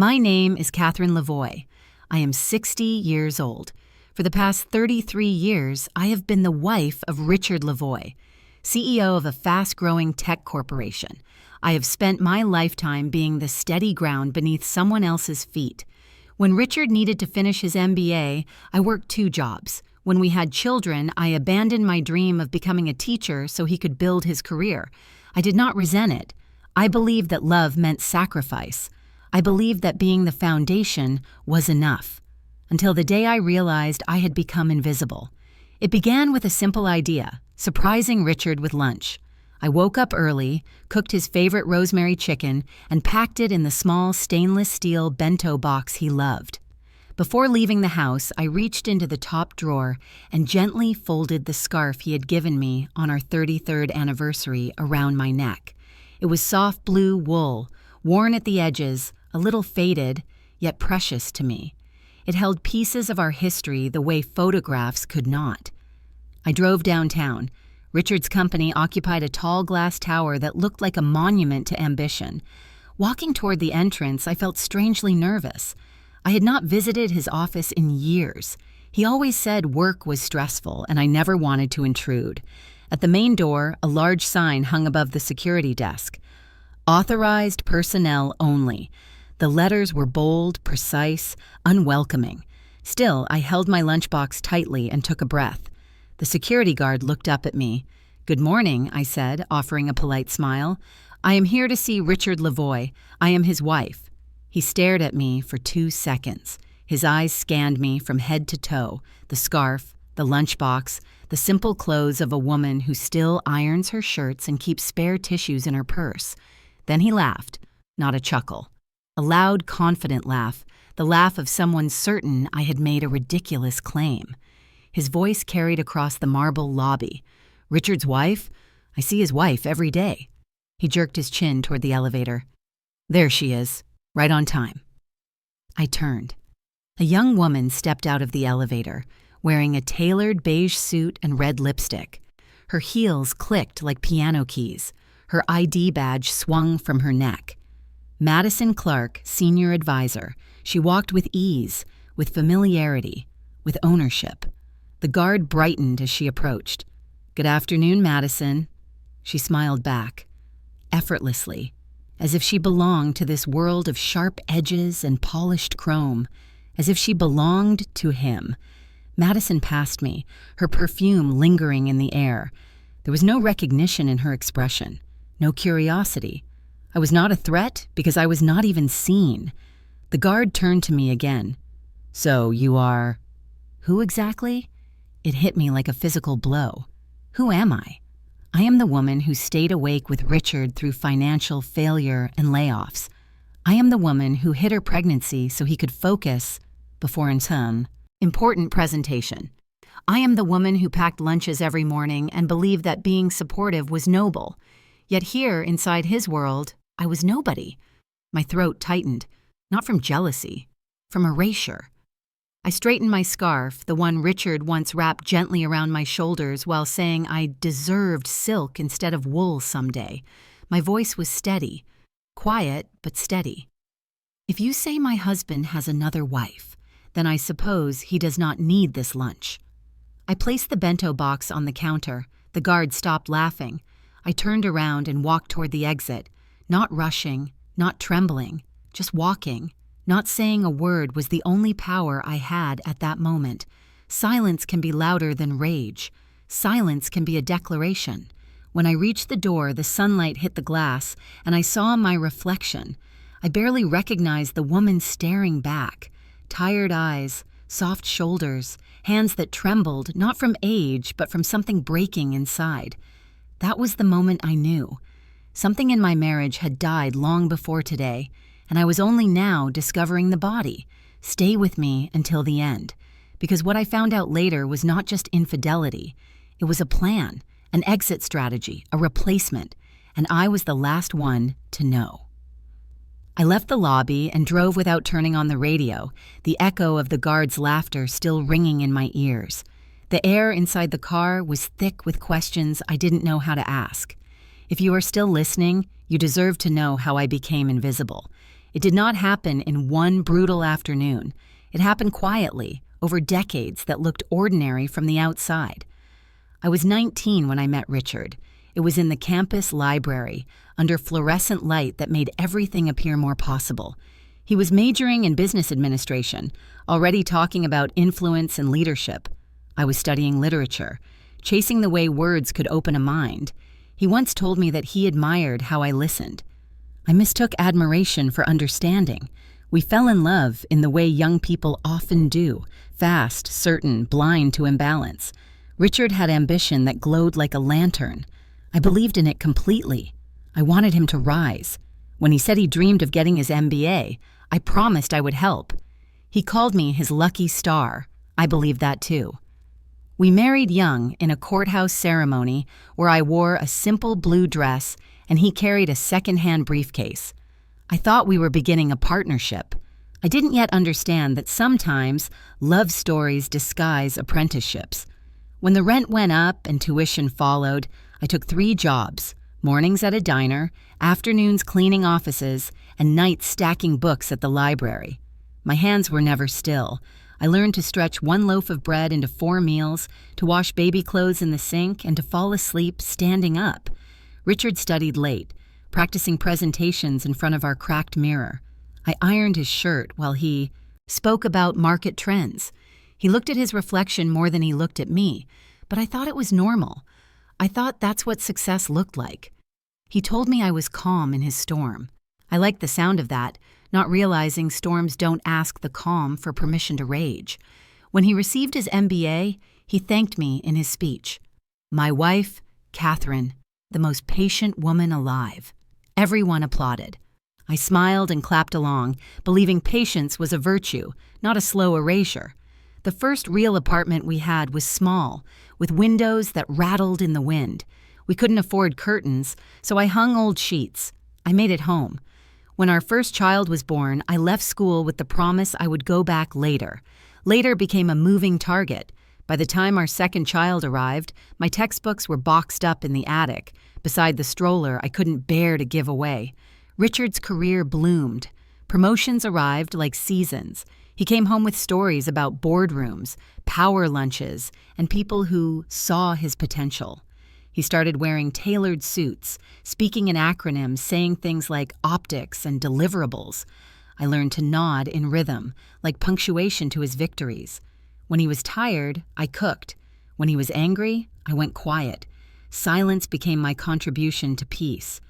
My name is Katherine Lavoie. I am 60 years old. For the past 33 years, I have been the wife of Richard Lavoie, CEO of a fast-growing tech corporation. I have spent my lifetime being the steady ground beneath someone else's feet. When Richard needed to finish his MBA, I worked 2 jobs. When we had children, I abandoned my dream of becoming a teacher so he could build his career. I did not resent it. I believed that love meant sacrifice. I believed that being the foundation was enough. Until the day I realized I had become invisible. It began with a simple idea, surprising Richard with lunch. I woke up early, cooked his favorite rosemary chicken, and packed it in the small stainless steel bento box he loved. Before leaving the house, I reached into the top drawer and gently folded the scarf he had given me on our 33rd anniversary around my neck. It was soft blue wool, worn at the edges, a little faded, yet precious to me. It held pieces of our history the way photographs could not. I drove downtown. Richard's company occupied a tall glass tower that looked like a monument to ambition. Walking toward the entrance, I felt strangely nervous. I had not visited his office in years. He always said work was stressful, and I never wanted to intrude. At the main door, a large sign hung above the security desk. Authorized Personnel Only. The letters were bold, precise, unwelcoming. Still, I held my lunchbox tightly and took a breath. The security guard looked up at me. "Good morning," I said, offering a polite smile. "I am here to see Richard Lavoie. I am his wife." He stared at me for 2 seconds. His eyes scanned me from head to toe, the scarf, the lunchbox, the simple clothes of a woman who still irons her shirts and keeps spare tissues in her purse. Then he laughed, not a chuckle. A loud, confident laugh, the laugh of someone certain I had made a ridiculous claim. His voice carried across the marble lobby. "Richard's wife? I see his wife every day." He jerked his chin toward the elevator. "There she is. Right on time." I turned. A young woman stepped out of the elevator, wearing a tailored beige suit and red lipstick. Her heels clicked like piano keys. Her ID badge swung from her neck. Madison Clark, senior advisor. She walked with ease, with familiarity, with ownership. The guard brightened as she approached. "Good afternoon, Madison." She smiled back, effortlessly, as if she belonged to this world of sharp edges and polished chrome, as if she belonged to him. Madison passed me, her perfume lingering in the air. There was no recognition in her expression, no curiosity. I was not a threat because I was not even seen. The guard turned to me again. "So you are—" "Who exactly?" It hit me like a physical blow. Who am I? I am the woman who stayed awake with Richard through financial failure and layoffs. I am the woman who hid her pregnancy so he could focus before some important presentation. I am the woman who packed lunches every morning and believed that being supportive was noble. Yet here, inside his world, I was nobody. My throat tightened, not from jealousy, from erasure. I straightened my scarf, the one Richard once wrapped gently around my shoulders while saying I deserved silk instead of wool someday. My voice was steady, quiet but steady. "If you say my husband has another wife, then I suppose he does not need this lunch." I placed the bento box on the counter. The guard stopped laughing. I turned around and walked toward the exit, not rushing, not trembling, just walking. Not saying a word was the only power I had at that moment. Silence can be louder than rage. Silence can be a declaration. When I reached the door, the sunlight hit the glass, and I saw my reflection. I barely recognized the woman staring back. Tired eyes, soft shoulders, hands that trembled, not from age, but from something breaking inside. That was the moment I knew. Something in my marriage had died long before today, and I was only now discovering the body. Stay with me until the end. Because what I found out later was not just infidelity. It was a plan, an exit strategy, a replacement, and I was the last one to know. I left the lobby and drove without turning on the radio, the echo of the guard's laughter still ringing in my ears. The air inside the car was thick with questions I didn't know how to ask. If you are still listening, you deserve to know how I became invisible. It did not happen in one brutal afternoon. It happened quietly, over decades that looked ordinary from the outside. I was 19 when I met Richard. It was in the campus library, under fluorescent light that made everything appear more possible. He was majoring in business administration, already talking about influence and leadership. I was studying literature, chasing the way words could open a mind. He once told me that he admired how I listened. I mistook admiration for understanding. We fell in love in the way young people often do, fast, certain, blind to imbalance. Richard had ambition that glowed like a lantern. I believed in it completely. I wanted him to rise. When he said he dreamed of getting his MBA, I promised I would help. He called me his lucky star. I believed that too. We married young in a courthouse ceremony where I wore a simple blue dress and he carried a second-hand briefcase. I thought we were beginning a partnership. I didn't yet understand that sometimes love stories disguise apprenticeships. When the rent went up and tuition followed, I took 3 jobs: mornings at a diner, afternoons cleaning offices, and nights stacking books at the library. My hands were never still. I learned to stretch 1 loaf of bread into 4 meals, to wash baby clothes in the sink, and to fall asleep standing up. Richard studied late, practicing presentations in front of our cracked mirror. I ironed his shirt while he spoke about market trends. He looked at his reflection more than he looked at me, but I thought it was normal. I thought that's what success looked like. He told me I was calm in his storm. I liked the sound of that, not realizing storms don't ask the calm for permission to rage. When he received his MBA, he thanked me in his speech. My wife, Katherine, the most patient woman alive. Everyone applauded. I smiled and clapped along, believing patience was a virtue, not a slow erasure. The first real apartment we had was small, with windows that rattled in the wind. We couldn't afford curtains, so I hung old sheets. I made it home. When our first child was born, I left school with the promise I would go back later. Later became a moving target. By the time our second child arrived, my textbooks were boxed up in the attic, beside the stroller I couldn't bear to give away. Richard's career bloomed. Promotions arrived like seasons. He came home with stories about boardrooms, power lunches, and people who saw his potential. He started wearing tailored suits, speaking in acronyms, saying things like optics and deliverables. I learned to nod in rhythm, like punctuation to his victories. When he was tired, I cooked. When he was angry, I went quiet. Silence became my contribution to peace.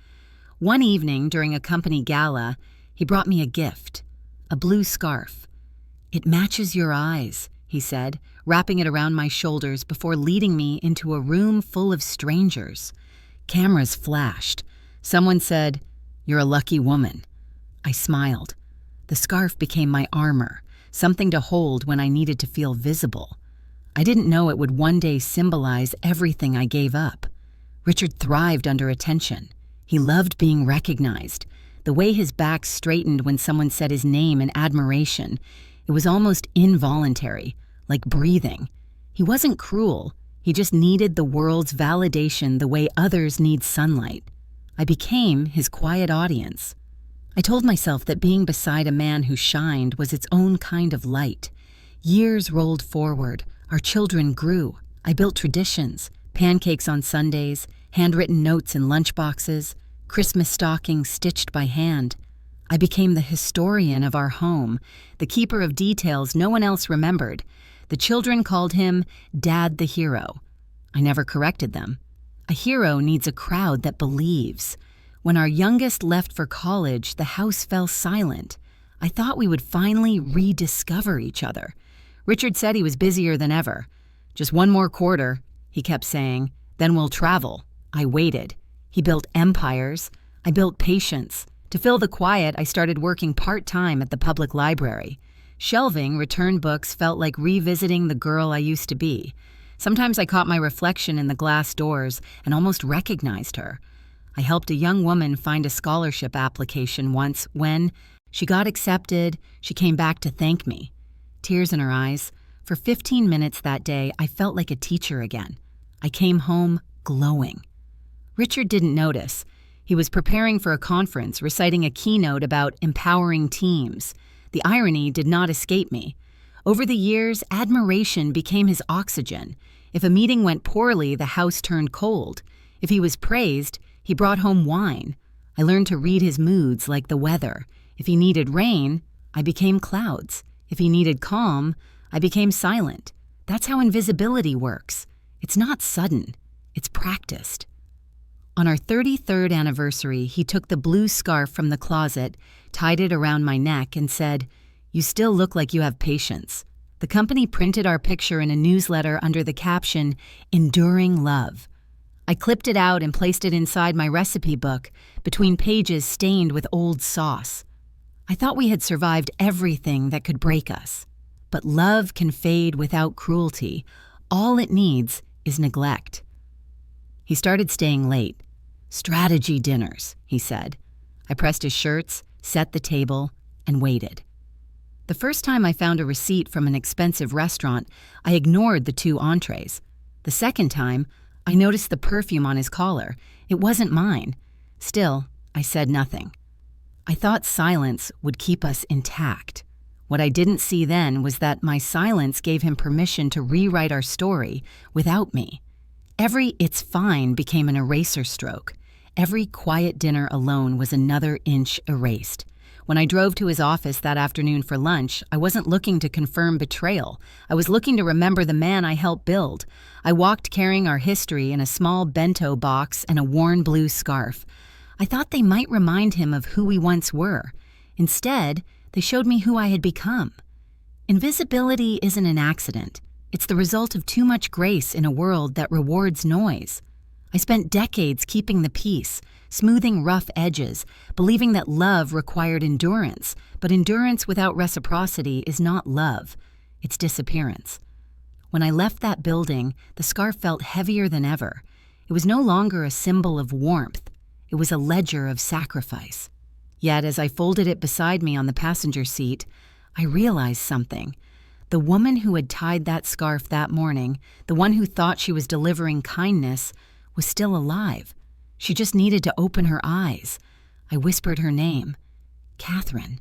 One evening during a company gala, he brought me a gift, a blue scarf. "It matches your eyes," he said, wrapping it around my shoulders before leading me into a room full of strangers. Cameras flashed. Someone said, "You're a lucky woman." I smiled. The scarf became my armor, something to hold when I needed to feel visible. I didn't know it would one day symbolize everything I gave up. Richard thrived under attention. He loved being recognized. The way his back straightened when someone said his name in admiration, it was almost involuntary, like breathing. He wasn't cruel. He just needed the world's validation the way others need sunlight. I became his quiet audience. I told myself that being beside a man who shined was its own kind of light. Years rolled forward. Our children grew. I built traditions, pancakes on Sundays, handwritten notes in lunchboxes, Christmas stockings stitched by hand. I became the historian of our home, the keeper of details no one else remembered. The children called him Dad the Hero. I never corrected them. A hero needs a crowd that believes. When our youngest left for college, the house fell silent. I thought we would finally rediscover each other. Richard said he was busier than ever. "Just 1 more quarter," he kept saying, "then we'll travel." I waited. He built empires. I built patience. To fill the quiet, I started working part-time at the public library. Shelving returned books felt like revisiting the girl I used to be. Sometimes I caught my reflection in the glass doors and almost recognized her. I helped a young woman find a scholarship application once when she got accepted. She came back to thank me. Tears in her eyes. For 15 minutes that day, I felt like a teacher again. I came home glowing. Richard didn't notice. He was preparing for a conference, reciting a keynote about empowering teams. The irony did not escape me. Over the years, admiration became his oxygen. If a meeting went poorly, the house turned cold. If he was praised, he brought home wine. I learned to read his moods like the weather. If he needed rain, I became clouds. If he needed calm, I became silent. That's how invisibility works. It's not sudden. It's practiced. On our 33rd anniversary, he took the blue scarf from the closet, tied it around my neck, and said, "You still look like you have patience." The company printed our picture in a newsletter under the caption, "Enduring Love." I clipped it out and placed it inside my recipe book, between pages stained with old sauce. I thought we had survived everything that could break us. But love can fade without cruelty. All it needs is neglect. He started staying late. "Strategy dinners," he said. I pressed his shirts, set the table, and waited. The first time I found a receipt from an expensive restaurant, I ignored the 2 entrees. The second time, I noticed the perfume on his collar. It wasn't mine. Still, I said nothing. I thought silence would keep us intact. What I didn't see then was that my silence gave him permission to rewrite our story without me. Every "it's fine" became an eraser stroke. Every quiet dinner alone was another inch erased. When I drove to his office that afternoon for lunch, I wasn't looking to confirm betrayal. I was looking to remember the man I helped build. I walked carrying our history in a small bento box and a worn blue scarf. I thought they might remind him of who we once were. Instead, they showed me who I had become. Invisibility isn't an accident. It's the result of too much grace in a world that rewards noise. I spent decades keeping the peace, smoothing rough edges, believing that love required endurance, but endurance without reciprocity is not love. It's disappearance. When I left that building, the scarf felt heavier than ever. It was no longer a symbol of warmth. It was a ledger of sacrifice. Yet, as I folded it beside me on the passenger seat, I realized something. The woman who had tied that scarf that morning, the one who thought she was delivering kindness, was still alive. She just needed to open her eyes. I whispered her name. Katherine.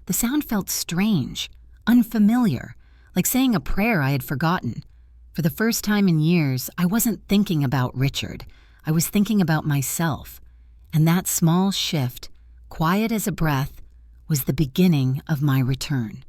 The sound felt strange, unfamiliar, like saying a prayer I had forgotten. For the first time in years, I wasn't thinking about Richard. I was thinking about myself. And that small shift, quiet as a breath, was the beginning of my return.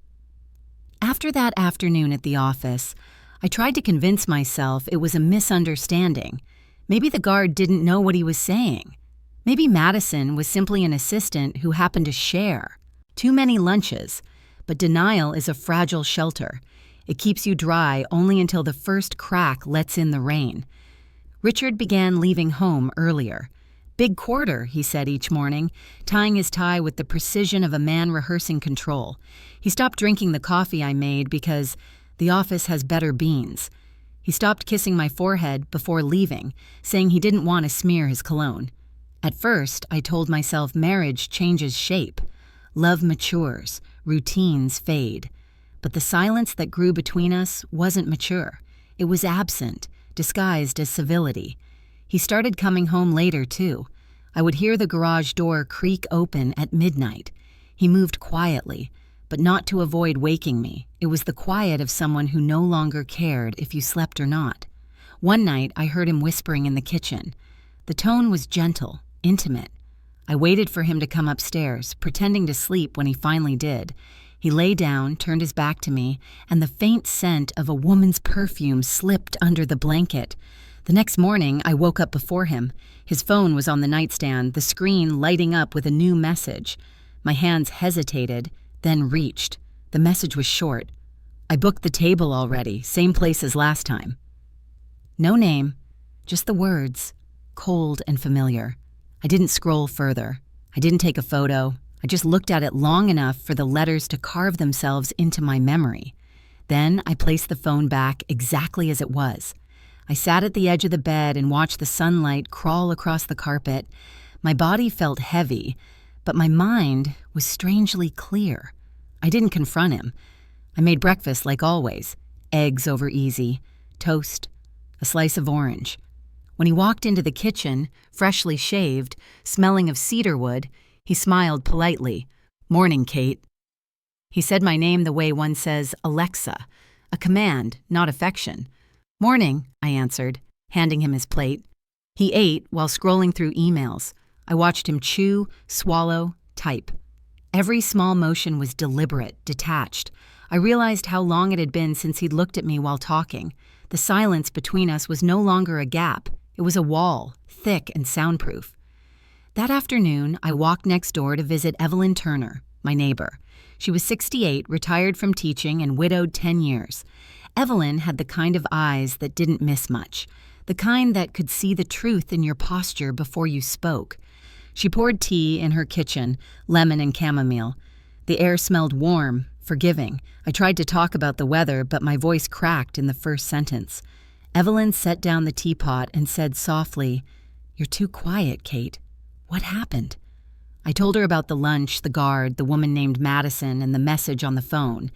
After that afternoon at the office, I tried to convince myself it was a misunderstanding. Maybe the guard didn't know what he was saying. Maybe Madison was simply an assistant who happened to share. Too many lunches, but denial is a fragile shelter. It keeps you dry only until the first crack lets in the rain. Richard began leaving home earlier. "Big quarter," he said each morning, tying his tie with the precision of a man rehearsing control. He stopped drinking the coffee I made because the office has better beans. He stopped kissing my forehead before leaving, saying he didn't want to smear his cologne. At first, I told myself marriage changes shape. Love matures, routines fade. But the silence that grew between us wasn't mature. It was absent, disguised as civility. He started coming home later, too. I would hear the garage door creak open at midnight. He moved quietly, but not to avoid waking me. It was the quiet of someone who no longer cared if you slept or not. One night, I heard him whispering in the kitchen. The tone was gentle, intimate. I waited for him to come upstairs, pretending to sleep when he finally did. He lay down, turned his back to me, and the faint scent of a woman's perfume slipped under the blanket. The next morning, I woke up before him. His phone was on the nightstand, the screen lighting up with a new message. My hands hesitated, then reached. The message was short. "I booked the table already, same place as last time." No name, just the words, cold and familiar. I didn't scroll further. I didn't take a photo. I just looked at it long enough for the letters to carve themselves into my memory. Then I placed the phone back exactly as it was. I sat at the edge of the bed and watched the sunlight crawl across the carpet. My body felt heavy, but my mind was strangely clear. I didn't confront him. I made breakfast like always. Eggs over easy, toast, a slice of orange. When he walked into the kitchen, freshly shaved, smelling of cedarwood, he smiled politely. "Morning, Kate." He said my name the way one says Alexa, a command, not affection. "Morning," I answered, handing him his plate. He ate while scrolling through emails. I watched him chew, swallow, type. Every small motion was deliberate, detached. I realized how long it had been since he'd looked at me while talking. The silence between us was no longer a gap. It was a wall, thick and soundproof. That afternoon, I walked next door to visit Evelyn Turner, my neighbor. She was 68, retired from teaching, and widowed 10 years. Evelyn had the kind of eyes that didn't miss much, the kind that could see the truth in your posture before you spoke. She poured tea in her kitchen, lemon and chamomile. The air smelled warm, forgiving. I tried to talk about the weather, but my voice cracked in the first sentence. Evelyn set down the teapot and said softly, "You're too quiet, Kate. What happened?" I told her about the lunch, the guard, the woman named Madison, and the message on the phone.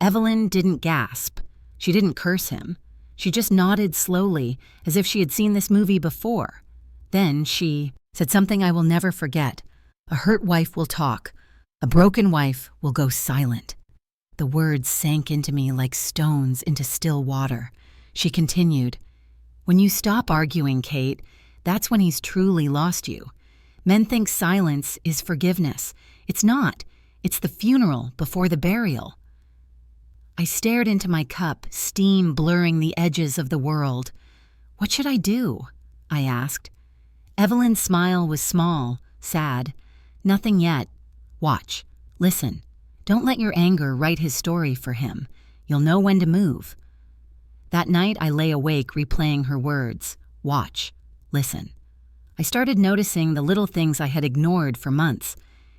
Evelyn didn't gasp. She didn't curse him. She just nodded slowly, as if she had seen this movie before. Then she said something I will never forget. "A hurt wife will talk. A broken wife will go silent." The words sank into me like stones into still water. She continued, "When you stop arguing, Kate, that's when he's truly lost you. Men think silence is forgiveness. It's not. It's the funeral before the burial." I stared into my cup, steam blurring the edges of the world. "What should I do?" I asked. Evelyn's smile was small, sad. "Nothing yet. Watch. Listen. Don't let your anger write his story for him. You'll know when to move." That night I lay awake replaying her words. Watch. Listen. I started noticing the little things I had ignored for months.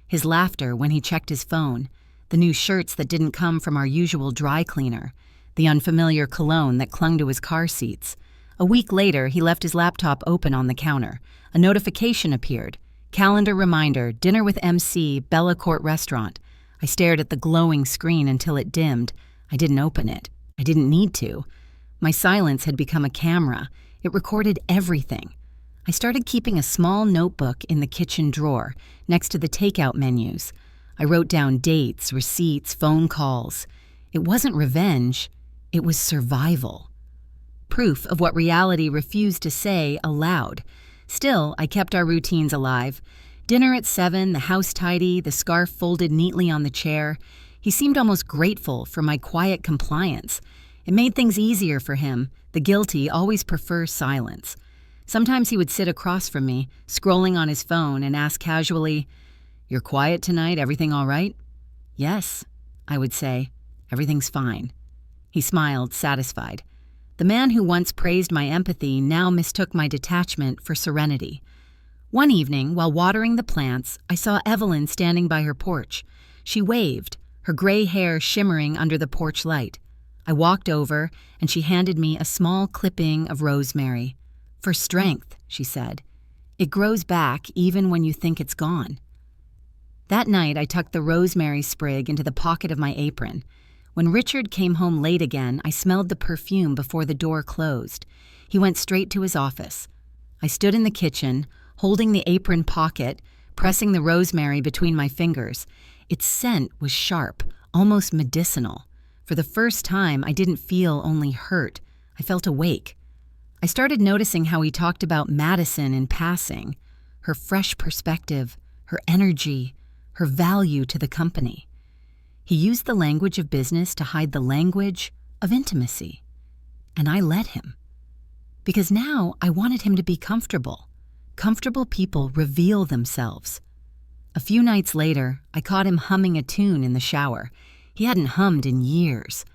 His laughter when he checked his phone, the new shirts that didn't come from our usual dry cleaner, the unfamiliar cologne that clung to his car seats. A week later, he left his laptop open on the counter. A notification appeared. Calendar reminder, dinner with MC, Bella Court Restaurant. I stared at the glowing screen until it dimmed. I didn't open it. I didn't need to. My silence had become a camera. It recorded everything. I started keeping a small notebook in the kitchen drawer, next to the takeout menus. I wrote down dates, receipts, phone calls. It wasn't revenge. It was survival. Proof of what reality refused to say aloud. Still, I kept our routines alive. Dinner at 7, the house tidy, the scarf folded neatly on the chair. He seemed almost grateful for my quiet compliance. It made things easier for him. The guilty always prefer silence. Sometimes he would sit across from me, scrolling on his phone, and ask casually, "You're quiet tonight, everything all right?" "Yes," I would say. "Everything's fine." He smiled, satisfied. The man who once praised my empathy now mistook my detachment for serenity. One evening, while watering the plants, I saw Evelyn standing by her porch. She waved, her gray hair shimmering under the porch light. I walked over, and she handed me a small clipping of rosemary. "For strength," she said. "It grows back even when you think it's gone." That night, I tucked the rosemary sprig into the pocket of my apron. When Richard came home late again, I smelled the perfume before the door closed. He went straight to his office. I stood in the kitchen, holding the apron pocket, pressing the rosemary between my fingers. Its scent was sharp, almost medicinal. For the first time, I didn't feel only hurt. I felt awake. I started noticing how he talked about Madison in passing, her fresh perspective, her energy, her value to the company. He used the language of business to hide the language of intimacy. And I let him. Because now I wanted him to be comfortable. Comfortable people reveal themselves. A few nights later, I caught him humming a tune in the shower. He hadn't hummed in years.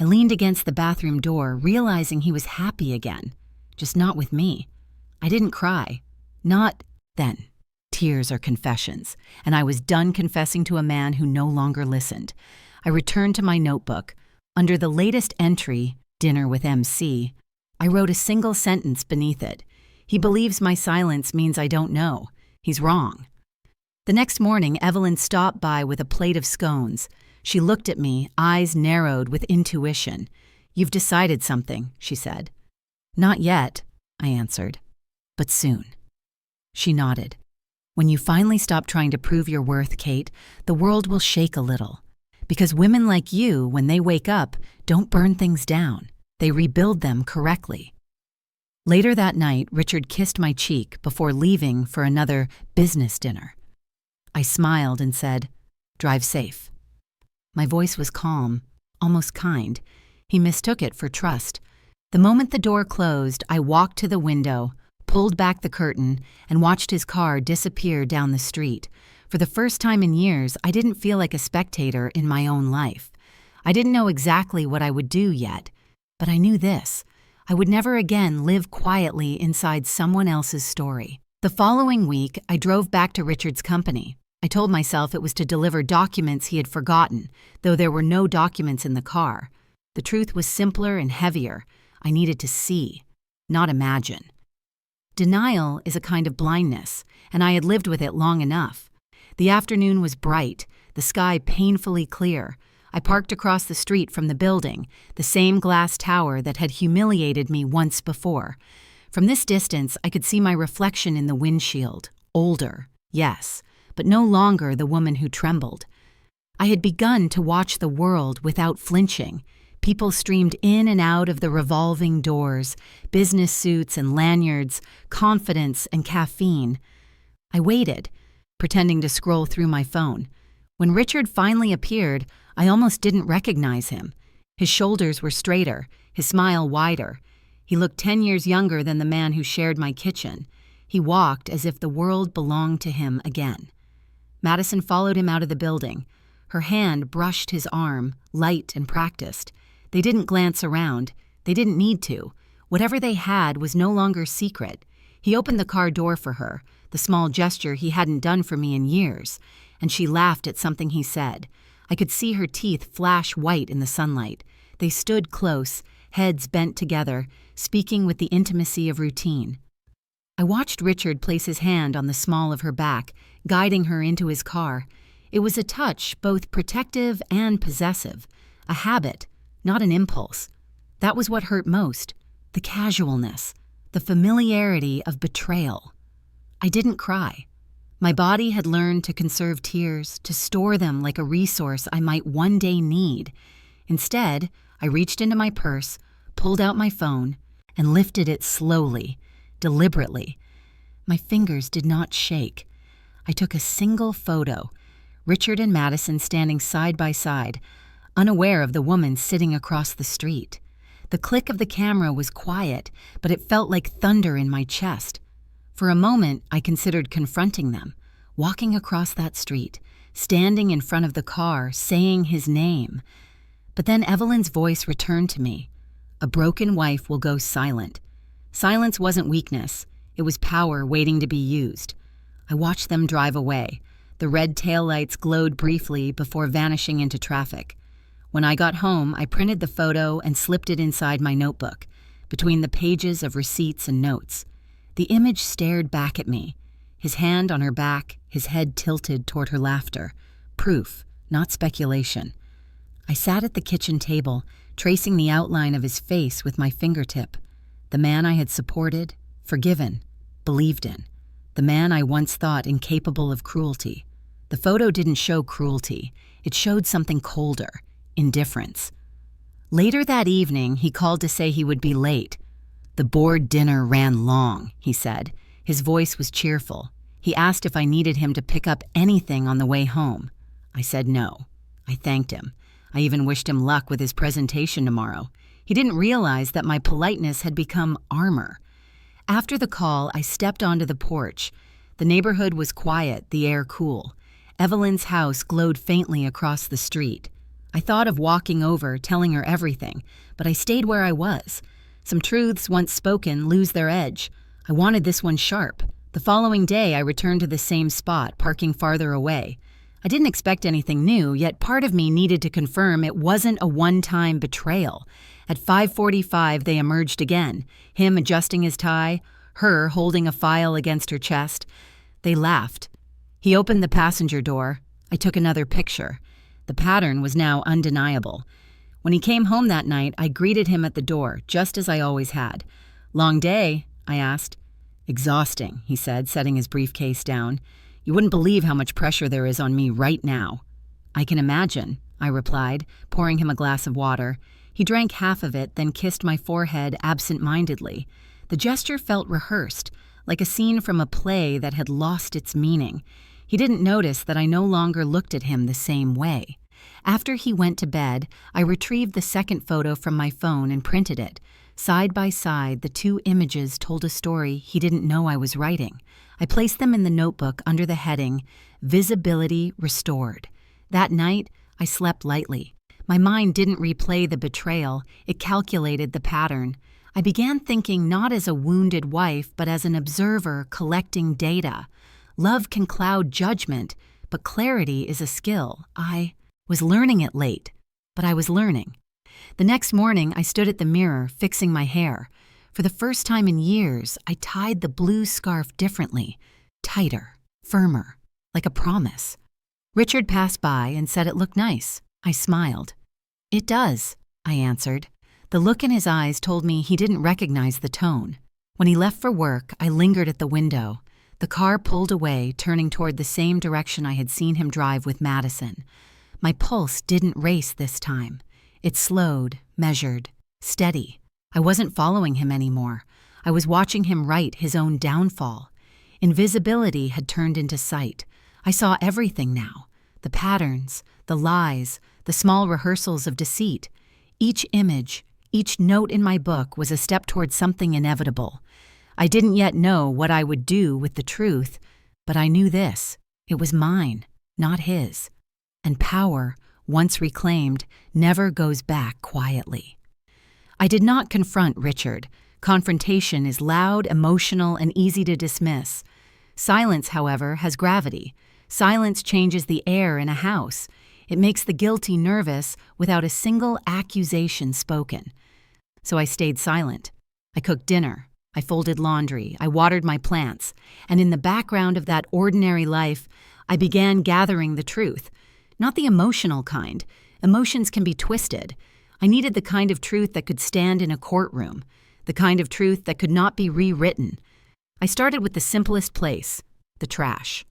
I leaned against the bathroom door, realizing he was happy again, just not with me. I didn't cry. Not then. Tears are confessions, and I was done confessing to a man who no longer listened. I returned to my notebook. Under the latest entry, dinner with MC, I wrote a single sentence beneath it. He believes my silence means I don't know. He's wrong. The next morning, Evelyn stopped by with a plate of scones. She looked at me, eyes narrowed with intuition. "You've decided something," she said. "Not yet," I answered. But soon. She nodded. When you finally stop trying to prove your worth, Kate, the world will shake a little. Because women like you, when they wake up, don't burn things down. They rebuild them correctly. Later that night, Richard kissed my cheek before leaving for another business dinner. I smiled and said, "Drive safe." My voice was calm, almost kind. He mistook it for trust. The moment the door closed, I walked to the window, pulled back the curtain, and watched his car disappear down the street. For the first time in years, I didn't feel like a spectator in my own life. I didn't know exactly what I would do yet, but I knew this. I would never again live quietly inside someone else's story. The following week, I drove back to Richard's company. I told myself it was to deliver documents he had forgotten, though there were no documents in the car. The truth was simpler and heavier. I needed to see, not imagine. Denial is a kind of blindness, and I had lived with it long enough. The afternoon was bright, the sky painfully clear. I parked across the street from the building, the same glass tower that had humiliated me once before. From this distance, I could see my reflection in the windshield. Older, yes, but no longer the woman who trembled. I had begun to watch the world without flinching. People streamed in and out of the revolving doors, business suits and lanyards, confidence and caffeine. I waited, pretending to scroll through my phone. When Richard finally appeared, I almost didn't recognize him. His shoulders were straighter, his smile wider. He looked 10 years younger than the man who shared my kitchen. He walked as if the world belonged to him again. Madison followed him out of the building. Her hand brushed his arm, light and practiced. They didn't glance around. They didn't need to. Whatever they had was no longer secret. He opened the car door for her, the small gesture he hadn't done for me in years, and she laughed at something he said. I could see her teeth flash white in the sunlight. They stood close, heads bent together, speaking with the intimacy of routine. I watched Richard place his hand on the small of her back, guiding her into his car. It was a touch both protective and possessive, a habit, not an impulse. That was what hurt most, the casualness, the familiarity of betrayal. I didn't cry. My body had learned to conserve tears, to store them like a resource I might one day need. Instead, I reached into my purse, pulled out my phone, and lifted it slowly, deliberately. My fingers did not shake. I took a single photo, Richard and Madison standing side by side, unaware of the woman sitting across the street. The click of the camera was quiet, but it felt like thunder in my chest. For a moment, I considered confronting them, walking across that street, standing in front of the car, saying his name. But then Evelyn's voice returned to me. A broken wife will go silent. Silence wasn't weakness. It was power waiting to be used. I watched them drive away. The red taillights glowed briefly before vanishing into traffic. When I got home, I printed the photo and slipped it inside my notebook, between the pages of receipts and notes. The image stared back at me, his hand on her back, his head tilted toward her laughter. Proof, not speculation. I sat at the kitchen table, tracing the outline of his face with my fingertip. The man I had supported, forgiven, believed in. The man I once thought incapable of cruelty. The photo didn't show cruelty. It showed something colder, indifference. Later that evening, he called to say he would be late. The board dinner ran long, he said. His voice was cheerful. He asked if I needed him to pick up anything on the way home. I said no. I thanked him. I even wished him luck with his presentation tomorrow. He didn't realize that my politeness had become armor. After the call, I stepped onto the porch. The neighborhood was quiet, the air cool. Evelyn's house glowed faintly across the street. I thought of walking over, telling her everything, but I stayed where I was. Some truths once spoken lose their edge. I wanted this one sharp. The following day, I returned to the same spot, parking farther away. I didn't expect anything new, yet part of me needed to confirm it wasn't a one-time betrayal. At 5:45, they emerged again, him adjusting his tie, her holding a file against her chest. They laughed. He opened the passenger door. I took another picture. The pattern was now undeniable. When he came home that night, I greeted him at the door, just as I always had. "Long day," I asked. Exhausting, he said, setting his briefcase down. You wouldn't believe how much pressure there is on me right now. I can imagine, I replied, pouring him a glass of water. He drank half of it, then kissed my forehead absent-mindedly. The gesture felt rehearsed, like a scene from a play that had lost its meaning. He didn't notice that I no longer looked at him the same way. After he went to bed, I retrieved the second photo from my phone and printed it. Side by side, the two images told a story he didn't know I was writing. I placed them in the notebook under the heading, Visibility Restored. That night, I slept lightly. My mind didn't replay the betrayal, it calculated the pattern. I began thinking not as a wounded wife, but as an observer collecting data. Love can cloud judgment, but clarity is a skill. I was learning it late, but I was learning. The next morning, I stood at the mirror, fixing my hair. For the first time in years, I tied the blue scarf differently, tighter, firmer, like a promise. Richard passed by and said it looked nice. I smiled. It does, I answered. The look in his eyes told me he didn't recognize the tone. When he left for work, I lingered at the window. The car pulled away, turning toward the same direction I had seen him drive with Madison. My pulse didn't race this time. It slowed, measured, steady. I wasn't following him anymore. I was watching him write his own downfall. Invisibility had turned into sight. I saw everything now. The patterns, the lies, the small rehearsals of deceit. Each image, each note in my book was a step toward something inevitable. I didn't yet know what I would do with the truth, but I knew this. It was mine, not his. And power, once reclaimed, never goes back quietly. I did not confront Richard. Confrontation is loud, emotional, and easy to dismiss. Silence, however, has gravity. Silence changes the air in a house. It makes the guilty nervous without a single accusation spoken. So I stayed silent. I cooked dinner. I folded laundry. I watered my plants. And in the background of that ordinary life, I began gathering the truth. Not the emotional kind. Emotions can be twisted. I needed the kind of truth that could stand in a courtroom, the kind of truth that could not be rewritten. I started with the simplest place, the trash.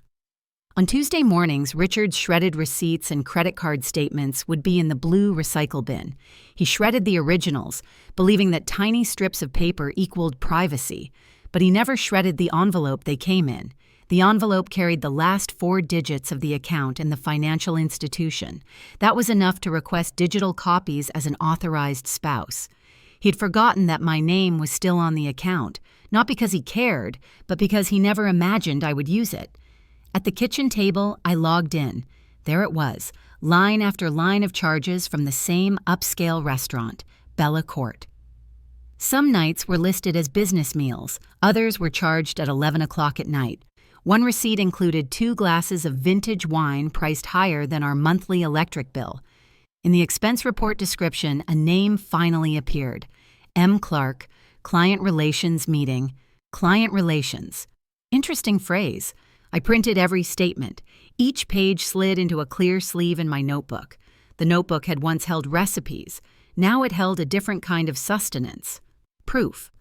On Tuesday mornings, Richard's shredded receipts and credit card statements would be in the blue recycle bin. He shredded the originals, believing that tiny strips of paper equaled privacy, but he never shredded the envelope they came in. The envelope carried the last 4 digits of the account and the financial institution. That was enough to request digital copies as an authorized spouse. He'd forgotten that my name was still on the account, not because he cared, but because he never imagined I would use it. At the kitchen table, I logged in. There it was, line after line of charges from the same upscale restaurant, Bella Court. Some nights were listed as business meals, others were charged at 11 o'clock at night. One receipt included 2 glasses of vintage wine priced higher than our monthly electric bill. In the expense report description, a name finally appeared. M. Clark, Client Relations Meeting. Client Relations. Interesting phrase. I printed every statement. Each page slid into a clear sleeve in my notebook. The notebook had once held recipes. Now it held a different kind of sustenance. Proof.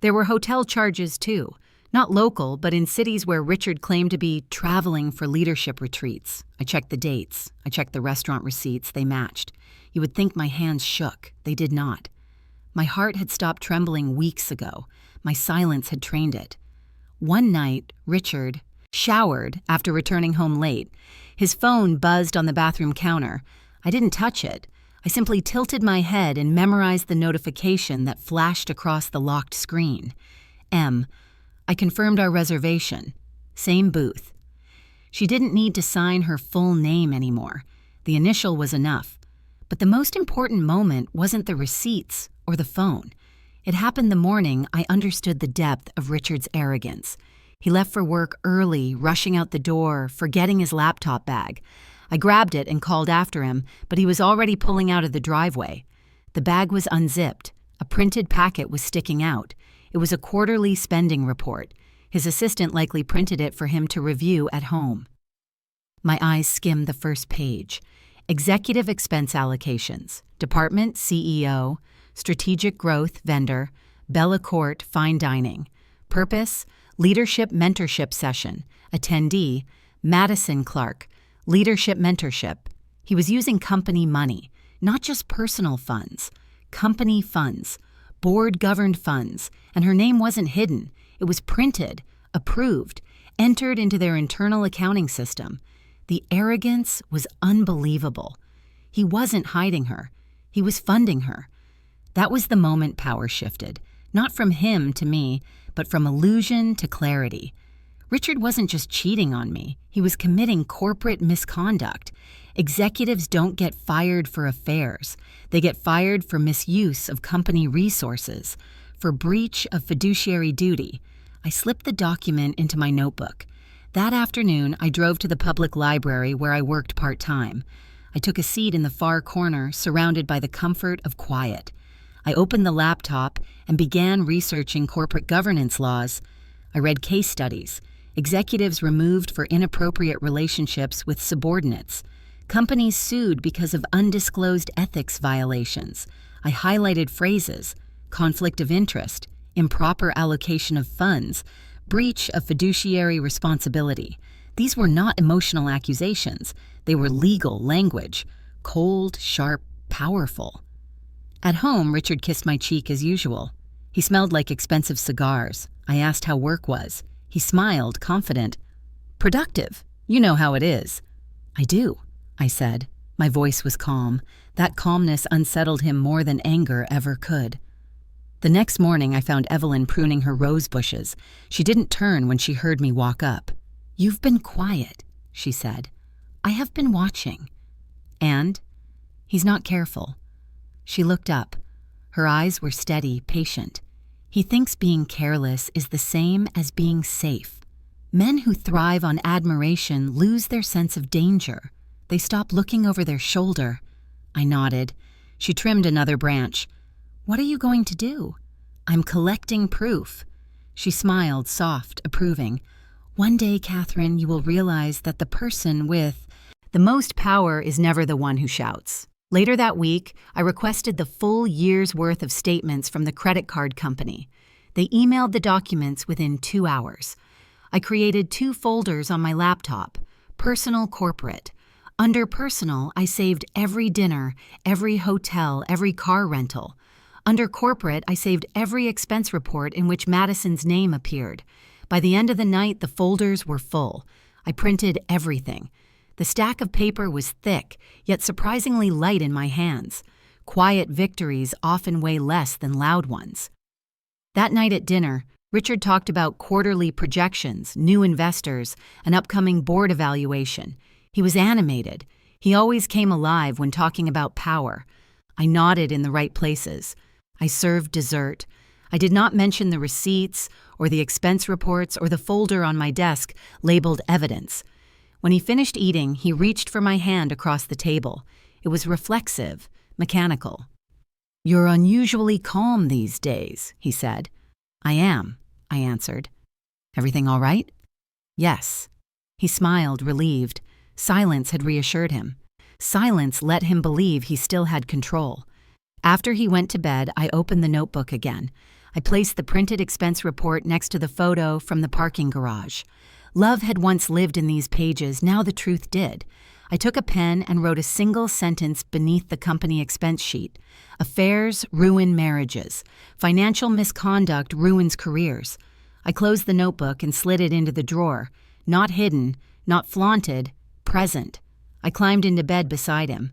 There were hotel charges, too. Not local, but in cities where Richard claimed to be traveling for leadership retreats. I checked the dates. I checked the restaurant receipts. They matched. You would think my hands shook. They did not. My heart had stopped trembling weeks ago. My silence had trained it. One night, Richard showered after returning home late. His phone buzzed on the bathroom counter. I didn't touch it. I simply tilted my head and memorized the notification that flashed across the locked screen. M. I confirmed our reservation. Same booth. She didn't need to sign her full name anymore. The initial was enough. But the most important moment wasn't the receipts or the phone. It happened the morning I understood the depth of Richard's arrogance. He left for work early, rushing out the door, forgetting his laptop bag. I grabbed it and called after him, but he was already pulling out of the driveway. The bag was unzipped. A printed packet was sticking out. It was a quarterly spending report. His assistant likely printed it for him to review at home. My eyes skimmed the first page. Executive expense allocations. Department CEO. Strategic growth vendor. Bella Court fine dining. Purpose, leadership mentorship session. Attendee, Madison Clark, leadership mentorship. He was using company money, not just personal funds. Company funds, board-governed funds, and her name wasn't hidden. It was printed, approved, entered into their internal accounting system. The arrogance was unbelievable. He wasn't hiding her. He was funding her. That was the moment power shifted, not from him to me, but from illusion to clarity. Richard wasn't just cheating on me. He was committing corporate misconduct. Executives don't get fired for affairs. They get fired for misuse of company resources, for breach of fiduciary duty. I slipped the document into my notebook. That afternoon, I drove to the public library where I worked part-time. I took a seat in the far corner, surrounded by the comfort of quiet. I opened the laptop and began researching corporate governance laws. I read case studies, executives removed for inappropriate relationships with subordinates, companies sued because of undisclosed ethics violations. I highlighted phrases: conflict of interest, improper allocation of funds, breach of fiduciary responsibility. These were not emotional accusations. They were legal language, cold, sharp, powerful. At home, Richard kissed my cheek as usual. He smelled like expensive cigars. I asked how work was. He smiled, confident. Productive. You know how it is. I do, I said. My voice was calm. That calmness unsettled him more than anger ever could. The next morning, I found Evelyn pruning her rose bushes. She didn't turn when she heard me walk up. "You've been quiet," she said. "I have been watching." "And?" "He's not careful." She looked up. Her eyes were steady, patient. "He thinks being careless is the same as being safe. Men who thrive on admiration lose their sense of danger. They stop looking over their shoulder." I nodded. She trimmed another branch. "What are you going to do?" "I'm collecting proof." She smiled, soft, approving. "One day, Katherine, you will realize that the person with the most power is never the one who shouts." Later that week, I requested the full year's worth of statements from the credit card company. They emailed the documents within 2 hours. I created 2 folders on my laptop: personal, corporate. Under personal, I saved every dinner, every hotel, every car rental. Under corporate, I saved every expense report in which Madison's name appeared. By the end of the night, the folders were full. I printed everything. The stack of paper was thick, yet surprisingly light in my hands. Quiet victories often weigh less than loud ones. That night at dinner, Richard talked about quarterly projections, new investors, an upcoming board evaluation. He was animated. He always came alive when talking about power. I nodded in the right places. I served dessert. I did not mention the receipts or the expense reports or the folder on my desk labeled evidence. When he finished eating, he reached for my hand across the table. It was reflexive, mechanical. "You're unusually calm these days," he said. "I am," I answered. "Everything all right?" "Yes." He smiled, relieved. Silence had reassured him. Silence let him believe he still had control. After he went to bed, I opened the notebook again. I placed the printed expense report next to the photo from the parking garage. Love had once lived in these pages, now the truth did. I took a pen and wrote a single sentence beneath the company expense sheet. "Affairs ruin marriages. Financial misconduct ruins careers." I closed the notebook and slid it into the drawer. Not hidden, not flaunted, present. I climbed into bed beside him.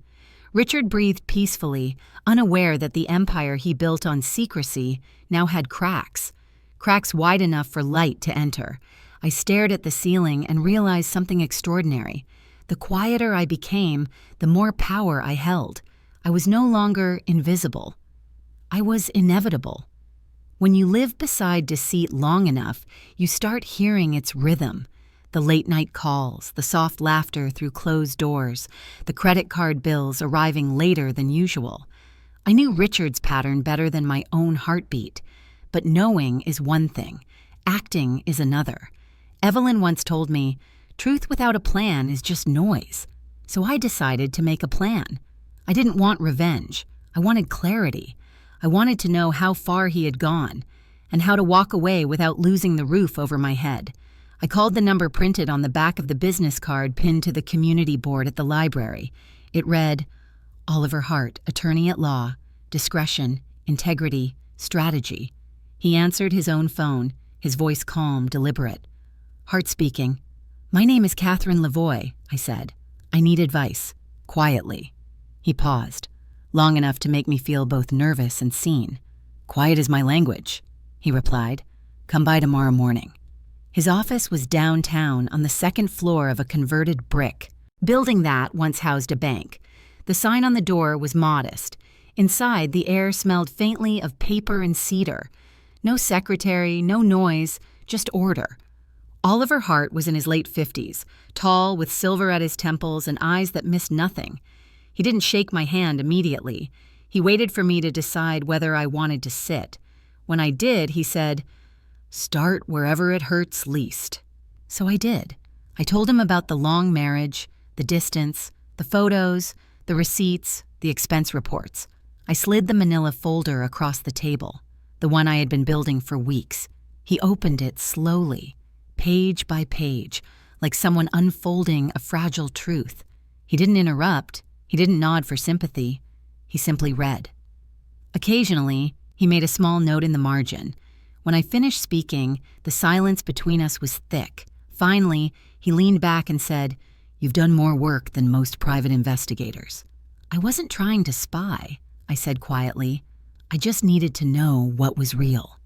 Richard breathed peacefully, unaware that the empire he built on secrecy now had cracks. Cracks wide enough for light to enter. I stared at the ceiling and realized something extraordinary. The quieter I became, the more power I held. I was no longer invisible. I was inevitable. When you live beside deceit long enough, you start hearing its rhythm. The late-night calls, the soft laughter through closed doors, the credit card bills arriving later than usual. I knew Richard's pattern better than my own heartbeat. But knowing is one thing. Acting is another. Evelyn once told me, "Truth without a plan is just noise." So I decided to make a plan. I didn't want revenge. I wanted clarity. I wanted to know how far he had gone. and how to walk away without losing the roof over my head. I called the number printed on the back of the business card pinned to the community board at the library. It read, Oliver Hart, attorney at law, discretion, integrity, strategy. He answered his own phone, his voice calm, deliberate. Hart speaking. My name is Katherine Lavoie, I said. I need advice. Quietly. He paused, long enough to make me feel both nervous and seen. Quiet is my language, he replied. Come by tomorrow morning. His office was downtown on the second floor of a converted brick building that once housed a bank. The sign on the door was modest. Inside, the air smelled faintly of paper and cedar. No secretary, no noise, just order. Oliver Hart was in his late 50s, tall with silver at his temples and eyes that missed nothing. He didn't shake my hand immediately. He waited for me to decide whether I wanted to sit. When I did, he said, Start wherever it hurts least. So I did. I told him about the long marriage, the distance, the photos, the receipts, the expense reports. I slid the manila folder across the table, the one I had been building for weeks. He opened it slowly, page by page, like someone unfolding a fragile truth. He didn't interrupt. He didn't nod for sympathy. He simply read. Occasionally, he made a small note in the margin. When I finished speaking, the silence between us was thick. Finally, he leaned back and said, You've done more work than most private investigators. I wasn't trying to spy, I said quietly. I just needed to know what was real.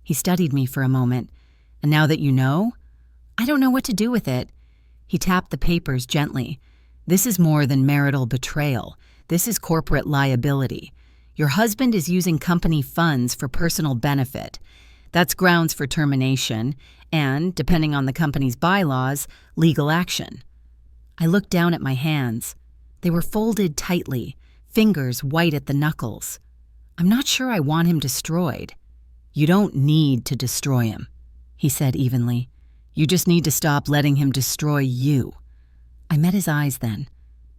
He studied me for a moment. And now that you know, I don't know what to do with it. He tapped the papers gently. This is more than marital betrayal. This is corporate liability. Your husband is using company funds for personal benefit. That's grounds for termination and, depending on the company's bylaws, legal action. I looked down at my hands. They were folded tightly, fingers white at the knuckles. I'm not sure I want him destroyed. You don't need to destroy him, he said evenly. You just need to stop letting him destroy you. I met his eyes then.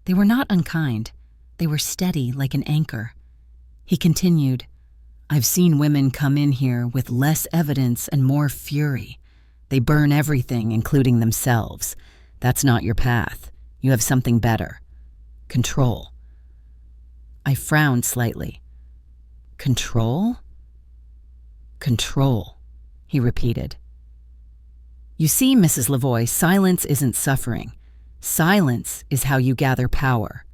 They were not unkind. They were steady like an anchor. He continued, I've seen women come in here with less evidence and more fury. They burn everything, including themselves. That's not your path. You have something better. Control. I frowned slightly. Control? Control, he repeated. You see, Mrs. Lavoie, silence isn't suffering. Silence is how you gather power.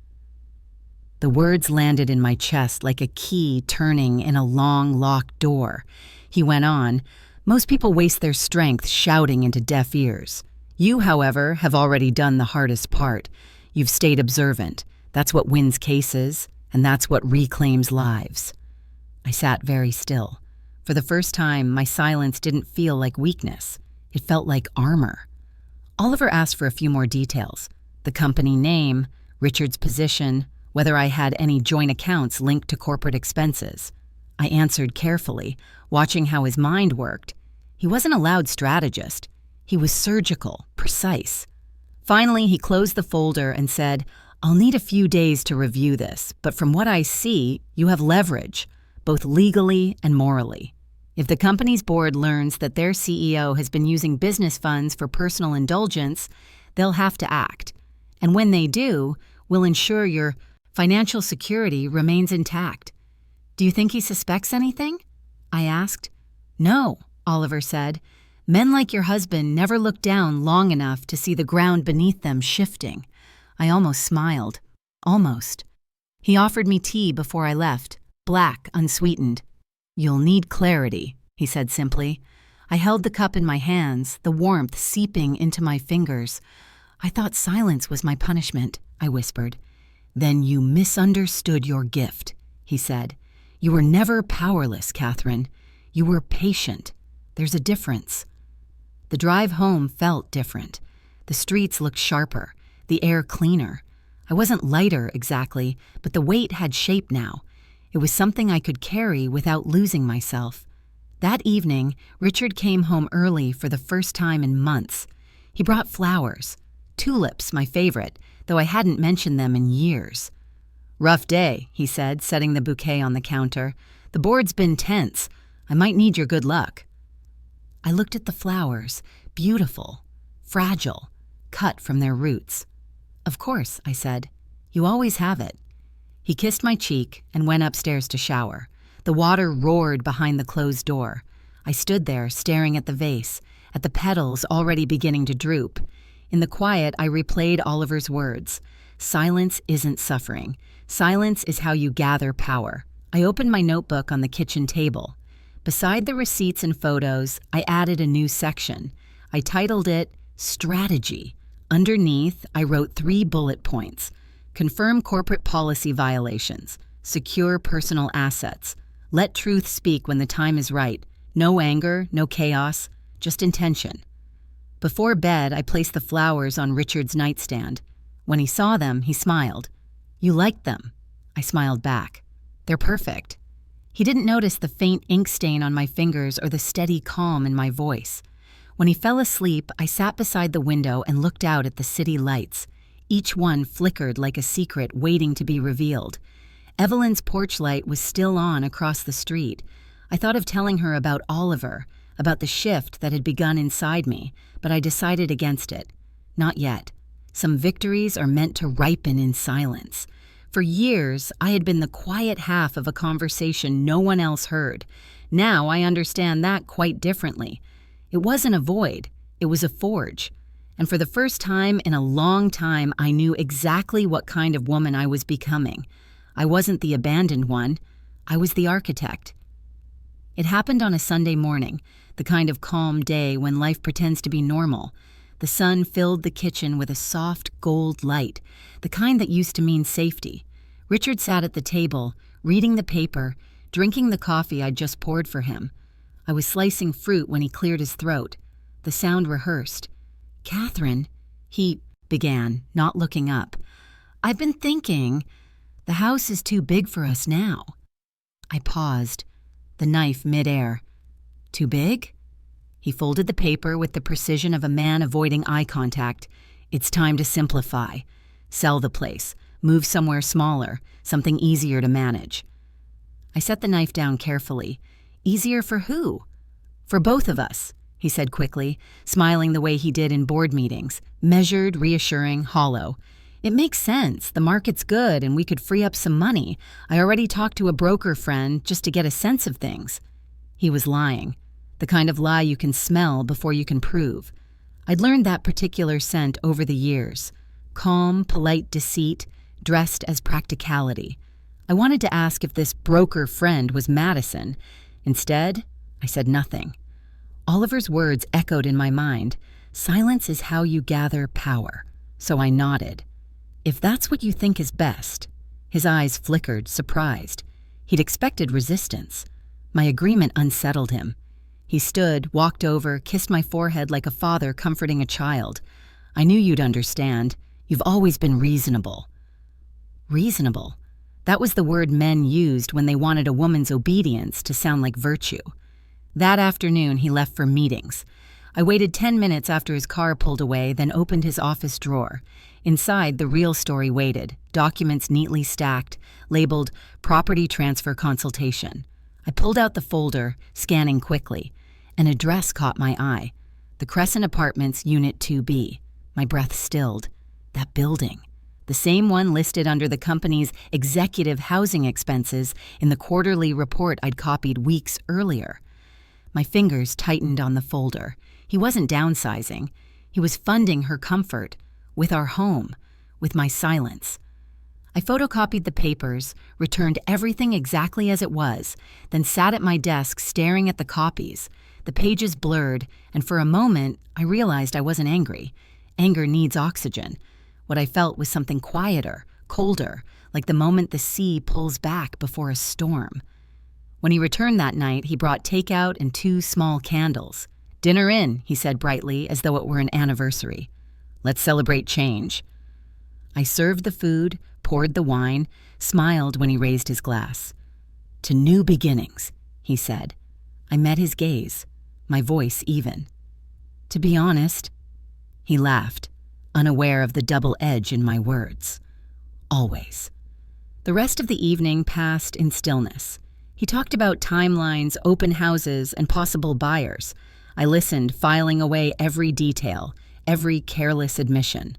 The words landed in my chest like a key turning in a long, locked door. He went on, Most people waste their strength shouting into deaf ears. You, however, have already done the hardest part. You've stayed observant. That's what wins cases, and that's what reclaims lives. I sat very still. For the first time, my silence didn't feel like weakness. It felt like armor. Oliver asked for a few more details. The company name, Richard's position, whether I had any joint accounts linked to corporate expenses. I answered carefully, watching how his mind worked. He wasn't a loud strategist. He was surgical, precise. Finally, he closed the folder and said, I'll need a few days to review this, but from what I see, you have leverage, both legally and morally. If the company's board learns that their CEO has been using business funds for personal indulgence, they'll have to act. And when they do, we'll ensure your financial security remains intact. Do you think he suspects anything? I asked. No, Oliver said. Men like your husband never look down long enough to see the ground beneath them shifting. I almost smiled. Almost. He offered me tea before I left, black, unsweetened. You'll need clarity, he said simply. I held the cup in my hands, the warmth seeping into my fingers. I thought silence was my punishment, I whispered. Then you misunderstood your gift, he said. You were never powerless, Katherine. You were patient. There's a difference. The drive home felt different. The streets looked sharper, the air cleaner. I wasn't lighter exactly, but the weight had shape now. It was something I could carry without losing myself. That evening, Richard came home early for the first time in months. He brought flowers. Tulips, my favorite, though I hadn't mentioned them in years. Rough day, he said, setting the bouquet on the counter. The board's been tense. I might need your good luck." I looked at the flowers, beautiful, fragile, cut from their roots. "Of course," I said. "You always have it." He kissed my cheek and went upstairs to shower. The water roared behind the closed door. I stood there staring at the vase, at the petals already beginning to droop. In the quiet, I replayed Oliver's words. Silence isn't suffering. Silence is how you gather power. I opened my notebook on the kitchen table. Beside the receipts and photos, I added a new section. I titled it Strategy. Underneath, I wrote 3 bullet points. Confirm corporate policy violations. Secure personal assets. Let truth speak when the time is right. No anger, no chaos, just intention. Before bed, I placed the flowers on Richard's nightstand. When he saw them, he smiled. "You liked them." I smiled back. "They're perfect." He didn't notice the faint ink stain on my fingers or the steady calm in my voice. When he fell asleep, I sat beside the window and looked out at the city lights. Each one flickered like a secret waiting to be revealed. Evelyn's porch light was still on across the street. I thought of telling her about Oliver, about the shift that had begun inside me, but I decided against it. Not yet. Some victories are meant to ripen in silence. For years, I had been the quiet half of a conversation no one else heard. Now I understand that quite differently. It wasn't a void, it was a forge. And for the first time in a long time, I knew exactly what kind of woman I was becoming. I wasn't the abandoned one, I was the architect. It happened on a Sunday morning, the kind of calm day when life pretends to be normal. The sun filled the kitchen with a soft gold light, the kind that used to mean safety. Richard sat at the table, reading the paper, drinking the coffee I'd just poured for him. I was slicing fruit when he cleared his throat. The sound rehearsed. "Katherine," he began, not looking up. "I've been thinking, the house is too big for us now." I paused, the knife midair. "Too big?" He folded the paper with the precision of a man avoiding eye contact. "It's time to simplify. Sell the place. Move somewhere smaller, something easier to manage." I set the knife down carefully. "Easier for who?" "For both of us," he said quickly, smiling the way he did in board meetings, measured, reassuring, hollow. "It makes sense. The market's good and we could free up some money. I already talked to a broker friend just to get a sense of things." He was lying. The kind of lie you can smell before you can prove. I'd learned that particular scent over the years. Calm, polite deceit, dressed as practicality. I wanted to ask if this broker friend was Madison. Instead, I said nothing. Oliver's words echoed in my mind. Silence is how you gather power. So I nodded. "If that's what you think is best." His eyes flickered, surprised. He'd expected resistance. My agreement unsettled him. He stood, walked over, kissed my forehead like a father comforting a child. "I knew you'd understand. You've always been reasonable." Reasonable. That was the word men used when they wanted a woman's obedience to sound like virtue. That afternoon, he left for meetings. I waited 10 minutes after his car pulled away, then opened his office drawer. Inside, the real story waited, documents neatly stacked, labeled Property Transfer Consultation. I pulled out the folder, scanning quickly. An address caught my eye. The Crescent Apartments, Unit 2B. My breath stilled. That building. The same one listed under the company's executive housing expenses in the quarterly report I'd copied weeks earlier. My fingers tightened on the folder. He wasn't downsizing. He was funding her comfort, with our home, with my silence. I photocopied the papers, returned everything exactly as it was, then sat at my desk staring at the copies. The pages blurred, and for a moment, I realized I wasn't angry. Anger needs oxygen. What I felt was something quieter, colder, like the moment the sea pulls back before a storm. When he returned that night, he brought takeout and 2 small candles. "Dinner in," he said brightly, as though it were an anniversary. "Let's celebrate change." I served the food, poured the wine, smiled when he raised his glass. "To new beginnings," he said. I met his gaze, my voice even. "To be honest," he laughed, unaware of the double edge in my words. "Always." The rest of the evening passed in stillness. He talked about timelines, open houses, and possible buyers. I listened, filing away every detail, every careless admission.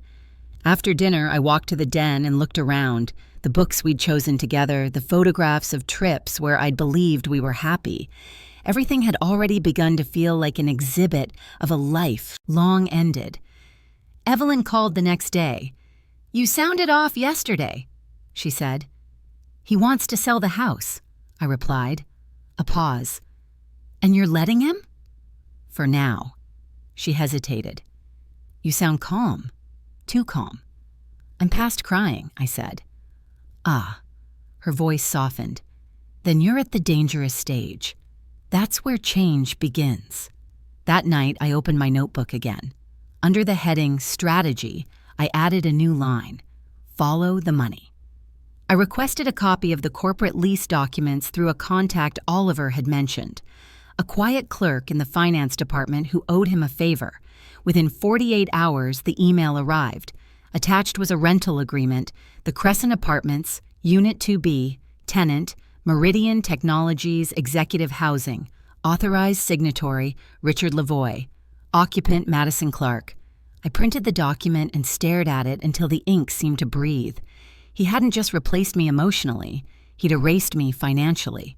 After dinner, I walked to the den and looked around, the books we'd chosen together, the photographs of trips where I'd believed we were happy. Everything had already begun to feel like an exhibit of a life long ended. Evelyn called the next day. "You sounded off yesterday," she said. "He wants to sell the house," I replied. A pause. "And you're letting him?" "For now." She hesitated. "You sound calm. Too calm." "I'm past crying," I said. "Ah." Her voice softened. "Then you're at the dangerous stage. That's where change begins." That night, I opened my notebook again. Under the heading Strategy, I added a new line: Follow the money. I requested a copy of the corporate lease documents through a contact Oliver had mentioned, a quiet clerk in the finance department who owed him a favor. Within 48 hours, the email arrived. Attached was a rental agreement, the Crescent Apartments, Unit 2B, tenant, Meridian Technologies Executive Housing, authorized signatory, Richard Lavoie, occupant Madison Clark. I printed the document and stared at it until the ink seemed to breathe. He hadn't just replaced me emotionally, he'd erased me financially.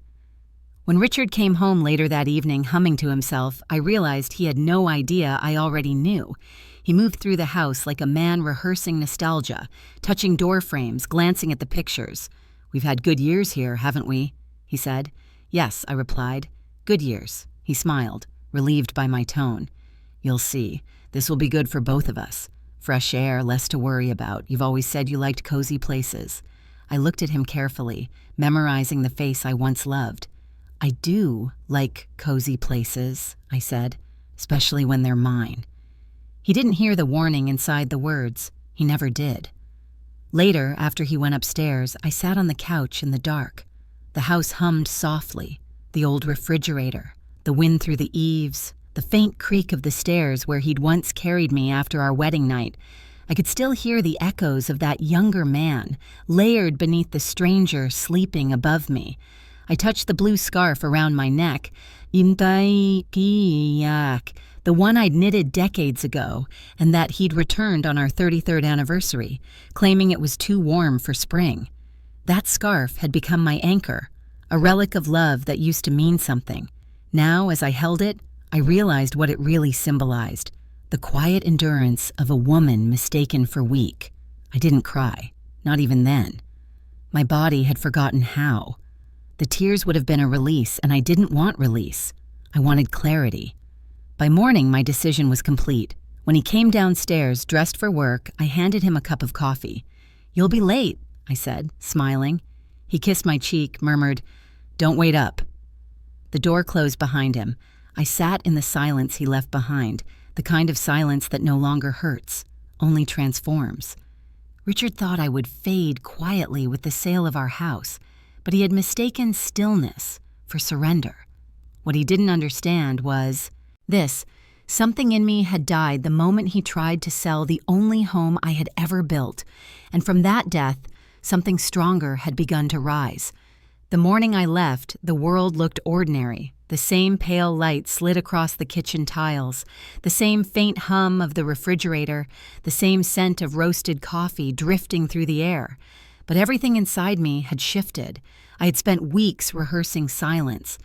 When Richard came home later that evening humming to himself, I realized he had no idea I already knew. He moved through the house like a man rehearsing nostalgia, touching door frames, glancing at the pictures. "We've had good years here, haven't we?" he said. "Yes," I replied. "Good years." He smiled, relieved by my tone. "You'll see. This will be good for both of us. Fresh air, less to worry about. You've always said you liked cozy places." I looked at him carefully, memorizing the face I once loved. "I do like cozy places," I said, "especially when they're mine." He didn't hear the warning inside the words. He never did. Later, after he went upstairs, I sat on the couch in the dark. The house hummed softly, the old refrigerator, the wind through the eaves, the faint creak of the stairs where he'd once carried me after our wedding night. I could still hear the echoes of that younger man, layered beneath the stranger sleeping above me. I touched the blue scarf around my neck, the one I'd knitted decades ago, and that he'd returned on our 33rd anniversary, claiming it was too warm for spring. That scarf had become my anchor, a relic of love that used to mean something. Now, as I held it, I realized what it really symbolized: the quiet endurance of a woman mistaken for weak. I didn't cry, not even then. My body had forgotten how. The tears would have been a release, and I didn't want release. I wanted clarity. By morning, my decision was complete. When he came downstairs, dressed for work, I handed him a cup of coffee. "You'll be late," I said, smiling. He kissed my cheek, murmured, "Don't wait up." The door closed behind him. I sat in the silence he left behind, the kind of silence that no longer hurts, only transforms. Richard thought I would fade quietly with the sale of our house, but he had mistaken stillness for surrender. What he didn't understand was this: something in me had died the moment he tried to sell the only home I had ever built, and from that death, something stronger had begun to rise. The morning I left, the world looked ordinary. The same pale light slid across the kitchen tiles, the same faint hum of the refrigerator, the same scent of roasted coffee drifting through the air. But everything inside me had shifted. I had spent weeks rehearsing silence.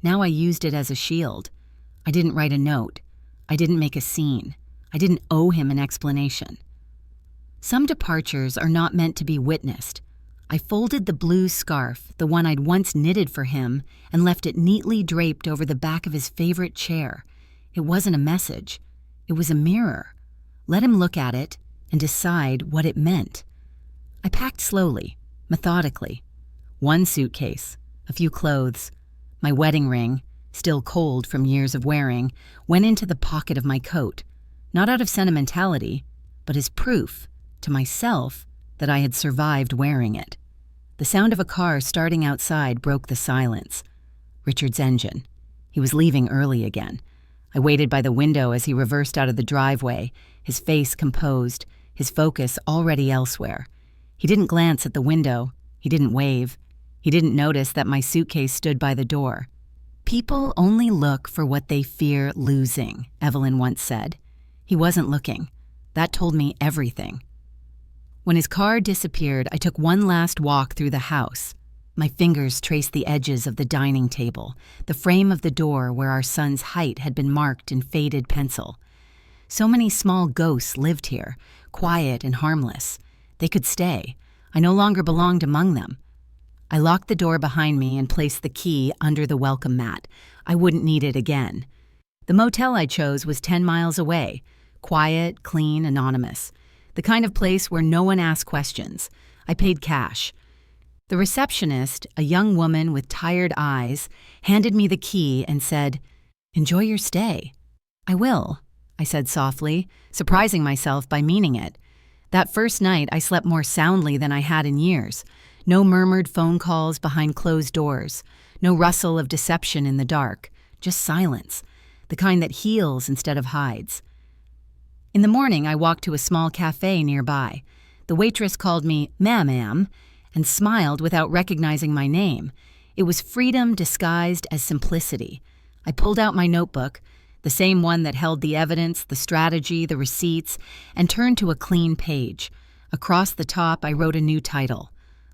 Now I used it as a shield. I didn't write a note. I didn't make a scene. I didn't owe him an explanation. Some departures are not meant to be witnessed. I folded the blue scarf, the one I'd once knitted for him, and left it neatly draped over the back of his favorite chair. It wasn't a message. It was a mirror. Let him look at it and decide what it meant. I packed slowly, methodically. One suitcase, a few clothes, my wedding ring, still cold from years of wearing, went into the pocket of my coat, not out of sentimentality, but as proof to myself that I had survived wearing it. The sound of a car starting outside broke the silence. Richard's engine. He was leaving early again. I waited by the window as he reversed out of the driveway, his face composed, his focus already elsewhere. He didn't glance at the window. He didn't wave. He didn't notice that my suitcase stood by the door. "People only look for what they fear losing," Evelyn once said. He wasn't looking. That told me everything. When his car disappeared, I took one last walk through the house. My fingers traced the edges of the dining table, the frame of the door where our son's height had been marked in faded pencil. So many small ghosts lived here, quiet and harmless. They could stay. I no longer belonged among them. I locked the door behind me and placed the key under the welcome mat. I wouldn't need it again. The motel I chose was 10 miles away, quiet, clean, anonymous. The kind of place where no one asked questions. I paid cash. The receptionist, a young woman with tired eyes, handed me the key and said, "Enjoy your stay." "I will," I said softly, surprising myself by meaning it. That first night, I slept more soundly than I had in years. No murmured phone calls behind closed doors. No rustle of deception in the dark. Just silence, the kind that heals instead of hides. In the morning, I walked to a small cafe nearby. The waitress called me ma'am and smiled without recognizing my name. It was freedom disguised as simplicity. I pulled out my notebook, the same one that held the evidence, the strategy, the receipts, and turned to a clean page. Across the top, I wrote a new title: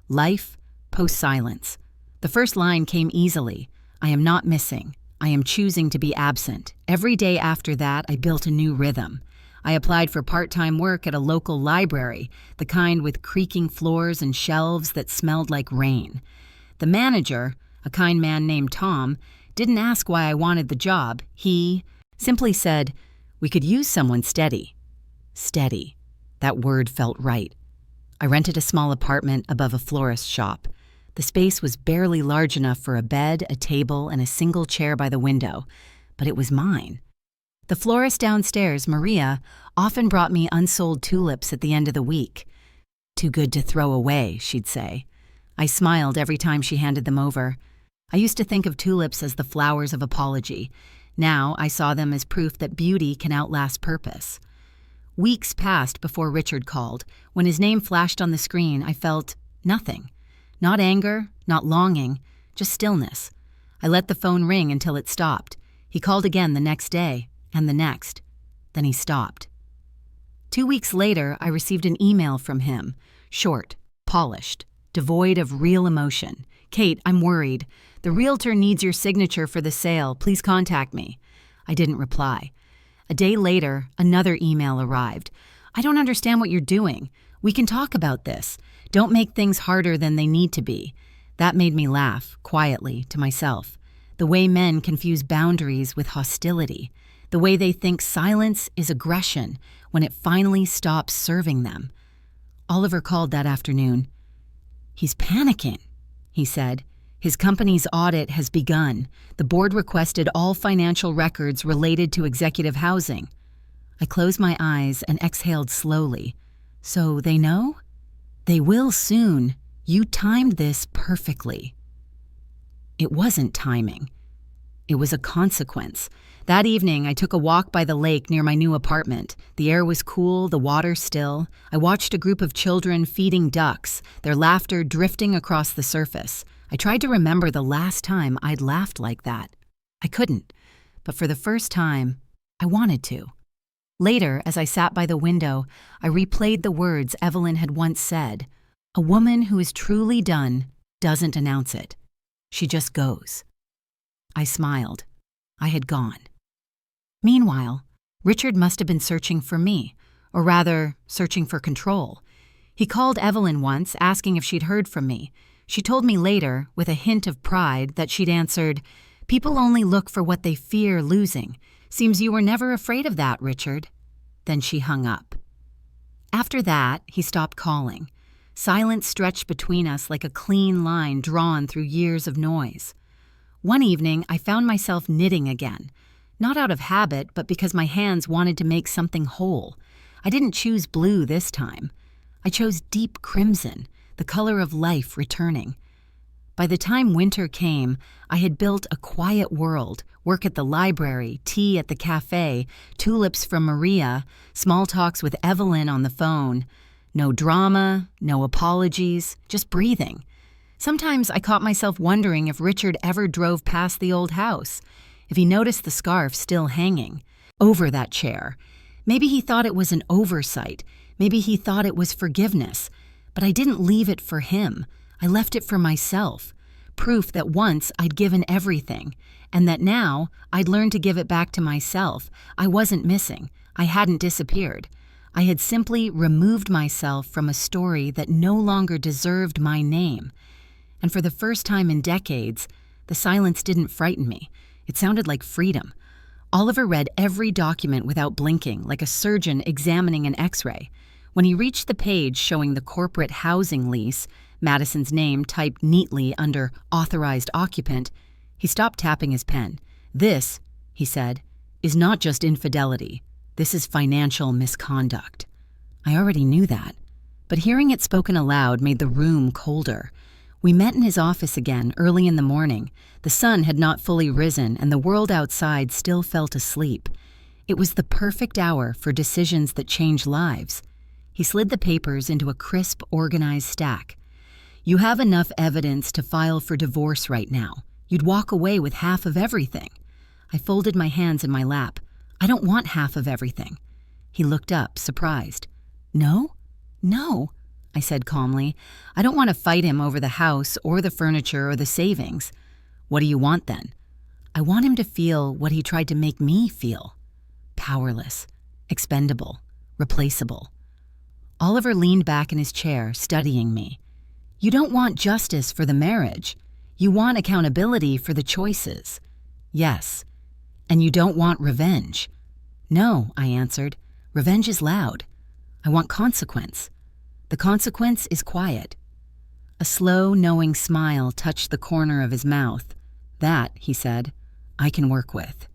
Life Post-Silence. The first line came easily. I am not missing. I am choosing to be absent. Every day after that, I built a new rhythm. I applied for part-time work at a local library, the kind with creaking floors and shelves that smelled like rain. The manager, a kind man named Tom, didn't ask why I wanted the job. He simply said, "We could use someone steady." Steady. That word felt right. I rented a small apartment above a florist shop. The space was barely large enough for a bed, a table, and a single chair by the window, but it was mine. The florist downstairs, Maria, often brought me unsold tulips at the end of the week. "Too good to throw away," she'd say. I smiled every time she handed them over. I used to think of tulips as the flowers of apology. Now I saw them as proof that beauty can outlast purpose. Weeks passed before Richard called. When his name flashed on the screen, I felt nothing. Not anger, not longing, just stillness. I let the phone ring until it stopped. He called again the next day, and the next. Then he stopped. 2 weeks later, I received an email from him, short, polished, devoid of real emotion. "Kate, I'm worried. The realtor needs your signature for the sale. Please contact me." I didn't reply. A day later, another email arrived. "I don't understand what you're doing. We can talk about this. Don't make things harder than they need to be." That made me laugh, quietly, to myself. The way men confuse boundaries with hostility. The way they think silence is aggression when it finally stops serving them. Oliver called that afternoon. "He's panicking," he said. "His company's audit has begun. The board requested all financial records related to executive housing." I closed my eyes and exhaled slowly. "So they know?" "They will soon. You timed this perfectly." It wasn't timing. It was a consequence. That evening, I took a walk by the lake near my new apartment. The air was cool, the water still. I watched a group of children feeding ducks, their laughter drifting across the surface. I tried to remember the last time I'd laughed like that. I couldn't, but for the first time, I wanted to. Later, as I sat by the window, I replayed the words Evelyn had once said. "A woman who is truly done doesn't announce it. She just goes." I smiled. I had gone. Meanwhile, Richard must have been searching for me, or rather, searching for control. He called Evelyn once, asking if she'd heard from me. She told me later, with a hint of pride, that she'd answered, "People only look for what they fear losing. Seems you were never afraid of that, Richard." Then she hung up. After that, he stopped calling. Silence stretched between us like a clean line drawn through years of noise. One evening, I found myself knitting again. Not out of habit, but because my hands wanted to make something whole. I didn't choose blue this time. I chose deep crimson, the color of life returning. By the time winter came, I had built a quiet world, work at the library, tea at the cafe, tulips from Maria, small talks with Evelyn on the phone. No drama, no apologies, just breathing. Sometimes I caught myself wondering if Richard ever drove past the old house, if he noticed the scarf still hanging over that chair. Maybe he thought it was an oversight. Maybe he thought it was forgiveness. But I didn't leave it for him. I left it for myself. Proof that once I'd given everything, and that now I'd learned to give it back to myself. I wasn't missing. I hadn't disappeared. I had simply removed myself from a story that no longer deserved my name. And for the first time in decades, the silence didn't frighten me. It sounded like freedom. Oliver read every document without blinking, like a surgeon examining an X-ray. When he reached the page showing the corporate housing lease, Madison's name typed neatly under authorized occupant, he stopped tapping his pen. "This," he said, "is not just infidelity. This is financial misconduct." I already knew that, but hearing it spoken aloud made the room colder. We met in his office again early in the morning. The sun had not fully risen, and the world outside still felt asleep. It was the perfect hour for decisions that change lives. He slid the papers into a crisp, organized stack. "You have enough evidence to file for divorce right now. You'd walk away with half of everything." I folded my hands in my lap. "I don't want half of everything." He looked up, surprised. "No? No," I said calmly. "I don't want to fight him over the house or the furniture or the savings." "What do you want then?" "I want him to feel what he tried to make me feel. Powerless, expendable, replaceable." Oliver leaned back in his chair, studying me. "You don't want justice for the marriage. You want accountability for the choices." "Yes." "And you don't want revenge." "No," I answered. "Revenge is loud. I want consequence. The consequence is quiet." A slow, knowing smile touched the corner of his mouth. "That," he said, "I can work with."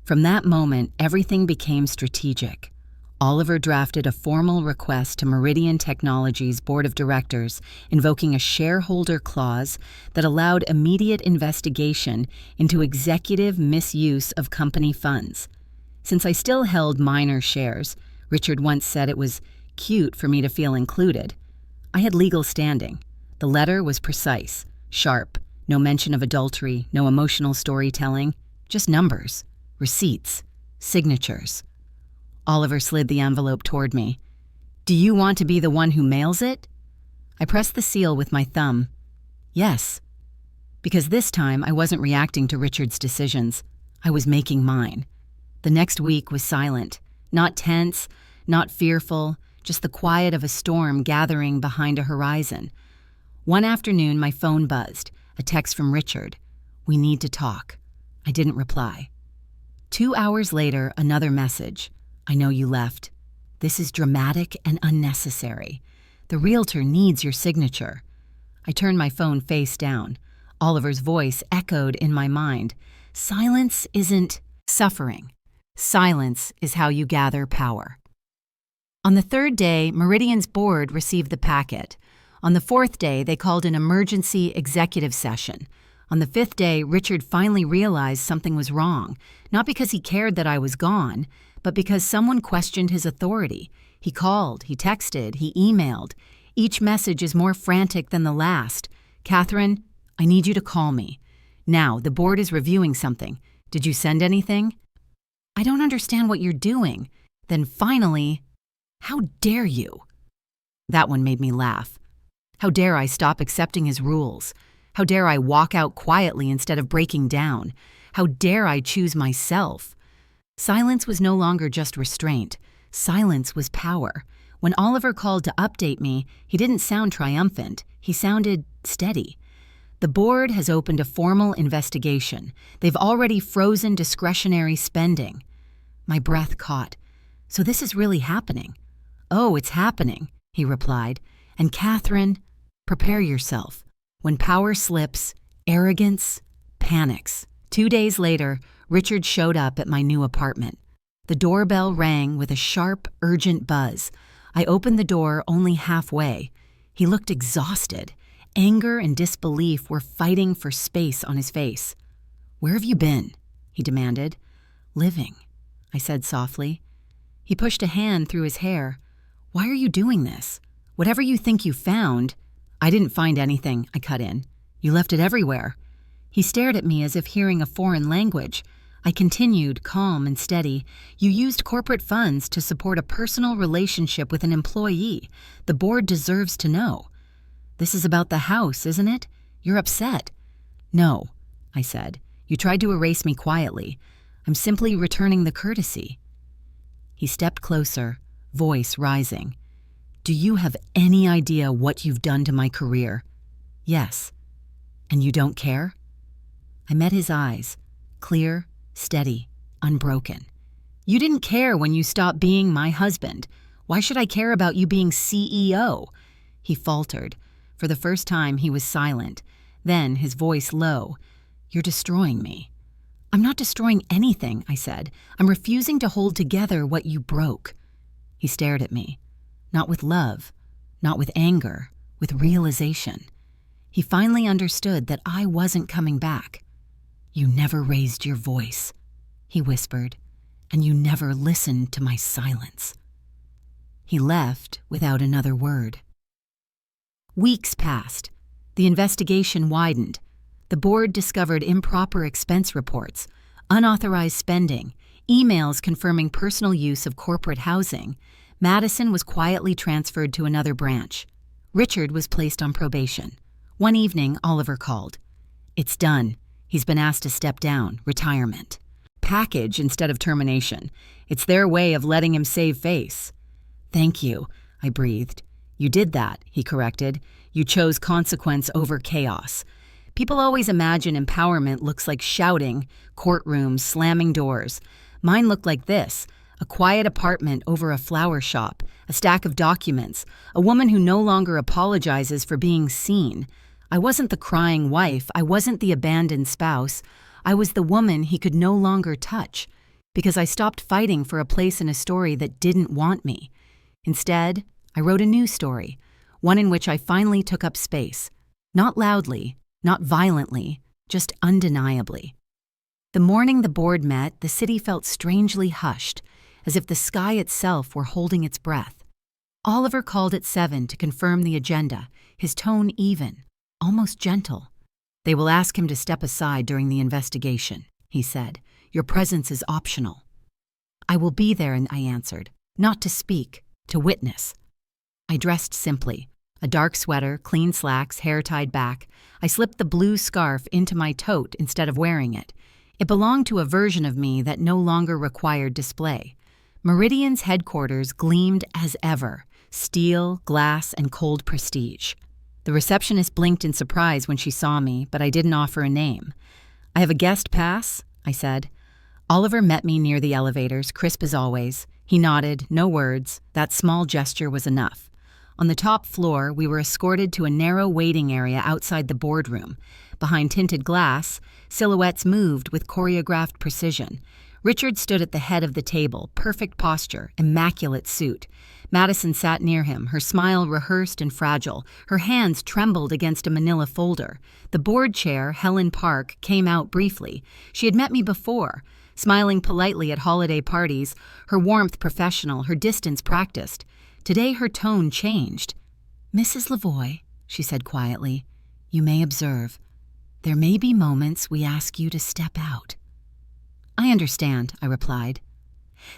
From that moment, everything became strategic. Oliver drafted a formal request to Meridian Technologies' board of directors invoking a shareholder clause that allowed immediate investigation into executive misuse of company funds. Since I still held minor shares, Richard once said it was cute for me to feel included, I had legal standing. The letter was precise, sharp, no mention of adultery, no emotional storytelling, just numbers, receipts, signatures. Oliver slid the envelope toward me. "Do you want to be the one who mails it?" I pressed the seal with my thumb. "Yes." Because this time I wasn't reacting to Richard's decisions. I was making mine. The next week was silent, not tense, not fearful, just the quiet of a storm gathering behind a horizon. One afternoon, my phone buzzed, a text from Richard. "We need to talk." I didn't reply. 2 hours later, another message. "I know you left. This is dramatic and unnecessary. The realtor needs your signature." I turned my phone face down. Oliver's voice echoed in my mind. "Silence isn't suffering. Silence is how you gather power." On the third day, Meridian's board received the packet. On the fourth day, they called an emergency executive session. On the fifth day, Richard finally realized something was wrong, not because he cared that I was gone, but because someone questioned his authority. He called, he texted, he emailed. Each message is more frantic than the last. "Katherine, I need you to call me. Now, the board is reviewing something. Did you send anything?" "I don't understand what you're doing." Then finally, "How dare you?" That one made me laugh. How dare I stop accepting his rules? How dare I walk out quietly instead of breaking down? How dare I choose myself? Silence was no longer just restraint. Silence was power. When Oliver called to update me, he didn't sound triumphant. He sounded steady. "The board has opened a formal investigation. They've already frozen discretionary spending." My breath caught. "So this is really happening?" "Oh, it's happening," he replied. "And Katherine, prepare yourself. When power slips, arrogance panics." 2 days later, Richard showed up at my new apartment. The doorbell rang with a sharp, urgent buzz. I opened the door only halfway. He looked exhausted. Anger and disbelief were fighting for space on his face. "Where have you been?" he demanded. "Living," I said softly. He pushed a hand through his hair. "Why are you doing this? Whatever you think you found..." I didn't find anything, I cut in. You left it everywhere. He stared at me as if hearing a foreign language. I continued, calm and steady. You used corporate funds to support a personal relationship with an employee. The board deserves to know. This is about the house, isn't it? You're upset. No, I said. You tried to erase me quietly. I'm simply returning the courtesy. He stepped closer, voice rising. Do you have any idea what you've done to my career? Yes. And you don't care? I met his eyes, clear, steady, unbroken. You didn't care when you stopped being my husband. Why should I care about you being CEO? He faltered. For the first time, he was silent. Then, his voice low. You're destroying me. I'm not destroying anything, I said. I'm refusing to hold together what you broke. He stared at me. Not with love, not with anger, with realization. He finally understood that I wasn't coming back. You never raised your voice, he whispered, and you never listened to my silence. He left without another word. Weeks passed. The investigation widened. The board discovered improper expense reports, unauthorized spending, emails confirming personal use of corporate housing. Madison was quietly transferred to another branch. Richard was placed on probation. One evening, Oliver called. It's done. He's been asked to step down, retirement. Package instead of termination. It's their way of letting him save face. Thank you, I breathed. You did that, he corrected. You chose consequence over chaos. People always imagine empowerment looks like shouting, courtrooms, slamming doors. Mine looked like this. A quiet apartment over a flower shop, a stack of documents, a woman who no longer apologizes for being seen. I wasn't the crying wife, I wasn't the abandoned spouse. I was the woman he could no longer touch, because I stopped fighting for a place in a story that didn't want me. Instead, I wrote a new story, one in which I finally took up space. Not loudly, not violently, just undeniably. The morning the board met, the city felt strangely hushed, as if the sky itself were holding its breath. Oliver called at 7 to confirm the agenda, his tone even, almost gentle. They will ask him to step aside during the investigation, he said. Your presence is optional. I will be there, I answered, not to speak, to witness. I dressed simply, a dark sweater, clean slacks, hair tied back. I slipped the blue scarf into my tote instead of wearing it. It belonged to a version of me that no longer required display. Meridian's headquarters gleamed as ever, steel, glass, and cold prestige. The receptionist blinked in surprise when she saw me, but I didn't offer a name. I have a guest pass, I said. Oliver met me near the elevators, crisp as always. He nodded, no words. That small gesture was enough. On the top floor, we were escorted to a narrow waiting area outside the boardroom. Behind tinted glass, silhouettes moved with choreographed precision. Richard stood at the head of the table, perfect posture, immaculate suit. Madison sat near him, her smile rehearsed and fragile. Her hands trembled against a manila folder. The board chair, Helen Park, came out briefly. She had met me before, smiling politely at holiday parties, her warmth professional, her distance practiced. Today her tone changed. Mrs. Lavoie, she said quietly, you may observe. There may be moments we ask you to step out. I understand, I replied.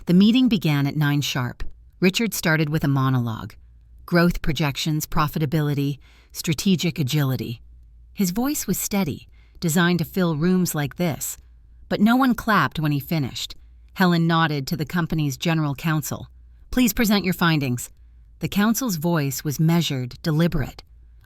The meeting began at 9 sharp. Richard started with a monologue. Growth projections, profitability, strategic agility. His voice was steady, designed to fill rooms like this. But no one clapped when he finished. Helen nodded to the company's general counsel. Please present your findings. The counsel's voice was measured, deliberate.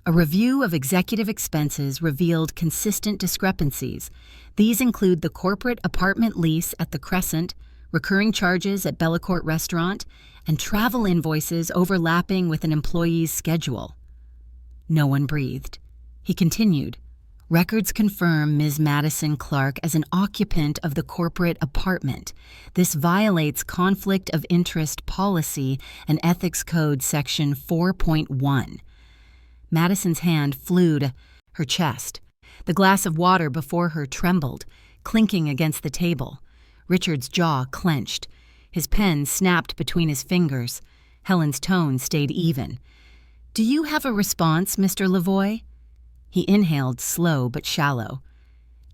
A review of executive expenses revealed consistent discrepancies. These include the corporate apartment lease at the Crescent, recurring charges at Bellacourt Restaurant, and travel invoices overlapping with an employee's schedule. No one breathed. He continued. Records confirm Ms. Madison Clark as an occupant of the corporate apartment. This violates Conflict of Interest Policy and Ethics Code Section 4.1. Madison's hand flew to her chest. The glass of water before her trembled, clinking against the table. Richard's jaw clenched. His pen snapped between his fingers. Helen's tone stayed even. Do you have a response, Mr. Lavoie? He inhaled, slow but shallow.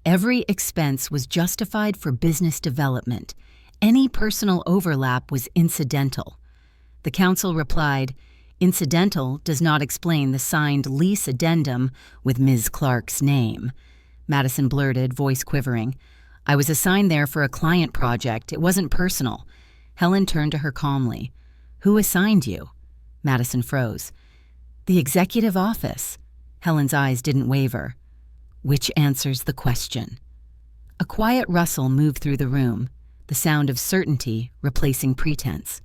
Every expense was justified for business development. Any personal overlap was incidental. The counsel replied, "Incidental does not explain the signed lease addendum with Ms. Clark's name." Madison blurted, voice quivering. "I was assigned there for a client project. It wasn't personal." Helen turned to her calmly. "Who assigned you?" Madison froze. "The executive office." Helen's eyes didn't waver. "Which answers the question." A quiet rustle moved through the room, the sound of certainty replacing pretense.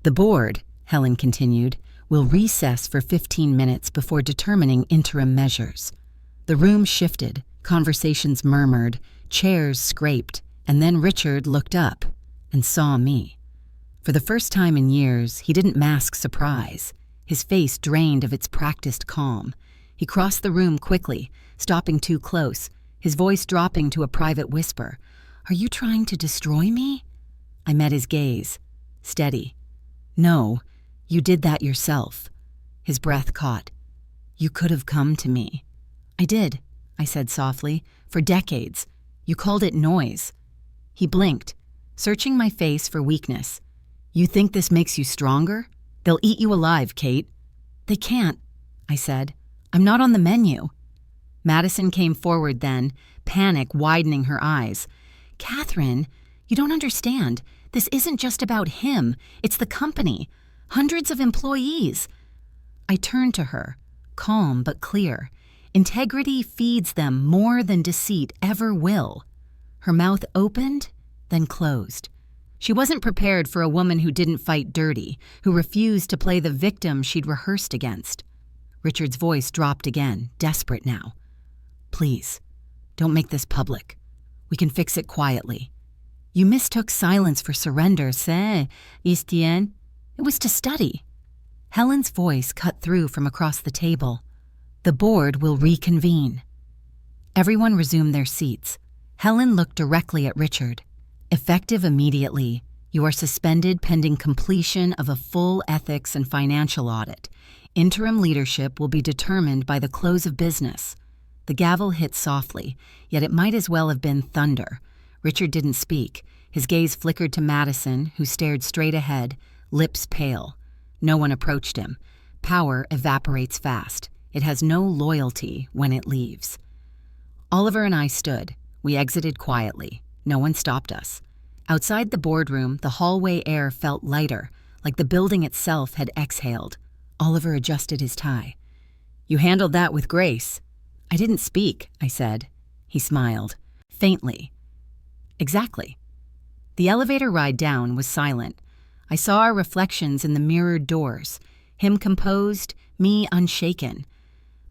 "The board," Helen continued, "will recess for 15 minutes before determining interim measures." The room shifted, conversations murmured, chairs scraped, and then Richard looked up and saw me. For the first time in years, he didn't mask surprise. His face drained of its practiced calm. He crossed the room quickly, stopping too close, his voice dropping to a private whisper. "Are you trying to destroy me?" I met his gaze. Steady. "No, you did that yourself." His breath caught. "You could have come to me." "I did," I said softly, "for decades. You called it noise." He blinked, searching my face for weakness. "You think this makes you stronger? They'll eat you alive, Kate." "They can't," I said. "I'm not on the menu." Madison came forward then, panic widening her eyes. "Katherine, you don't understand. This isn't just about him. It's the company. Hundreds of employees." I turned to her, calm but clear. Integrity feeds them more than deceit ever will. Her mouth opened, then closed. She wasn't prepared for a woman who didn't fight dirty, who refused to play the victim she'd rehearsed against. Richard's voice dropped again, desperate now. "Please, don't make this public. We can fix it quietly. You mistook silence for surrender, c'est, Estienne. It was to study." Helen's voice cut through from across the table. "The board will reconvene." Everyone resumed their seats. Helen looked directly at Richard. "Effective immediately. You are suspended pending completion of a full ethics and financial audit. Interim leadership will be determined by the close of business." The gavel hit softly, yet it might as well have been thunder. Richard didn't speak. His gaze flickered to Madison, who stared straight ahead, lips pale. No one approached him. Power evaporates fast. It has no loyalty when it leaves. Oliver and I stood. We exited quietly. No one stopped us. Outside the boardroom, the hallway air felt lighter, like the building itself had exhaled. Oliver adjusted his tie. "You handled that with grace." "I didn't speak," I said. He smiled, faintly. "Exactly." The elevator ride down was silent. I saw our reflections in the mirrored doors, him composed, me unshaken.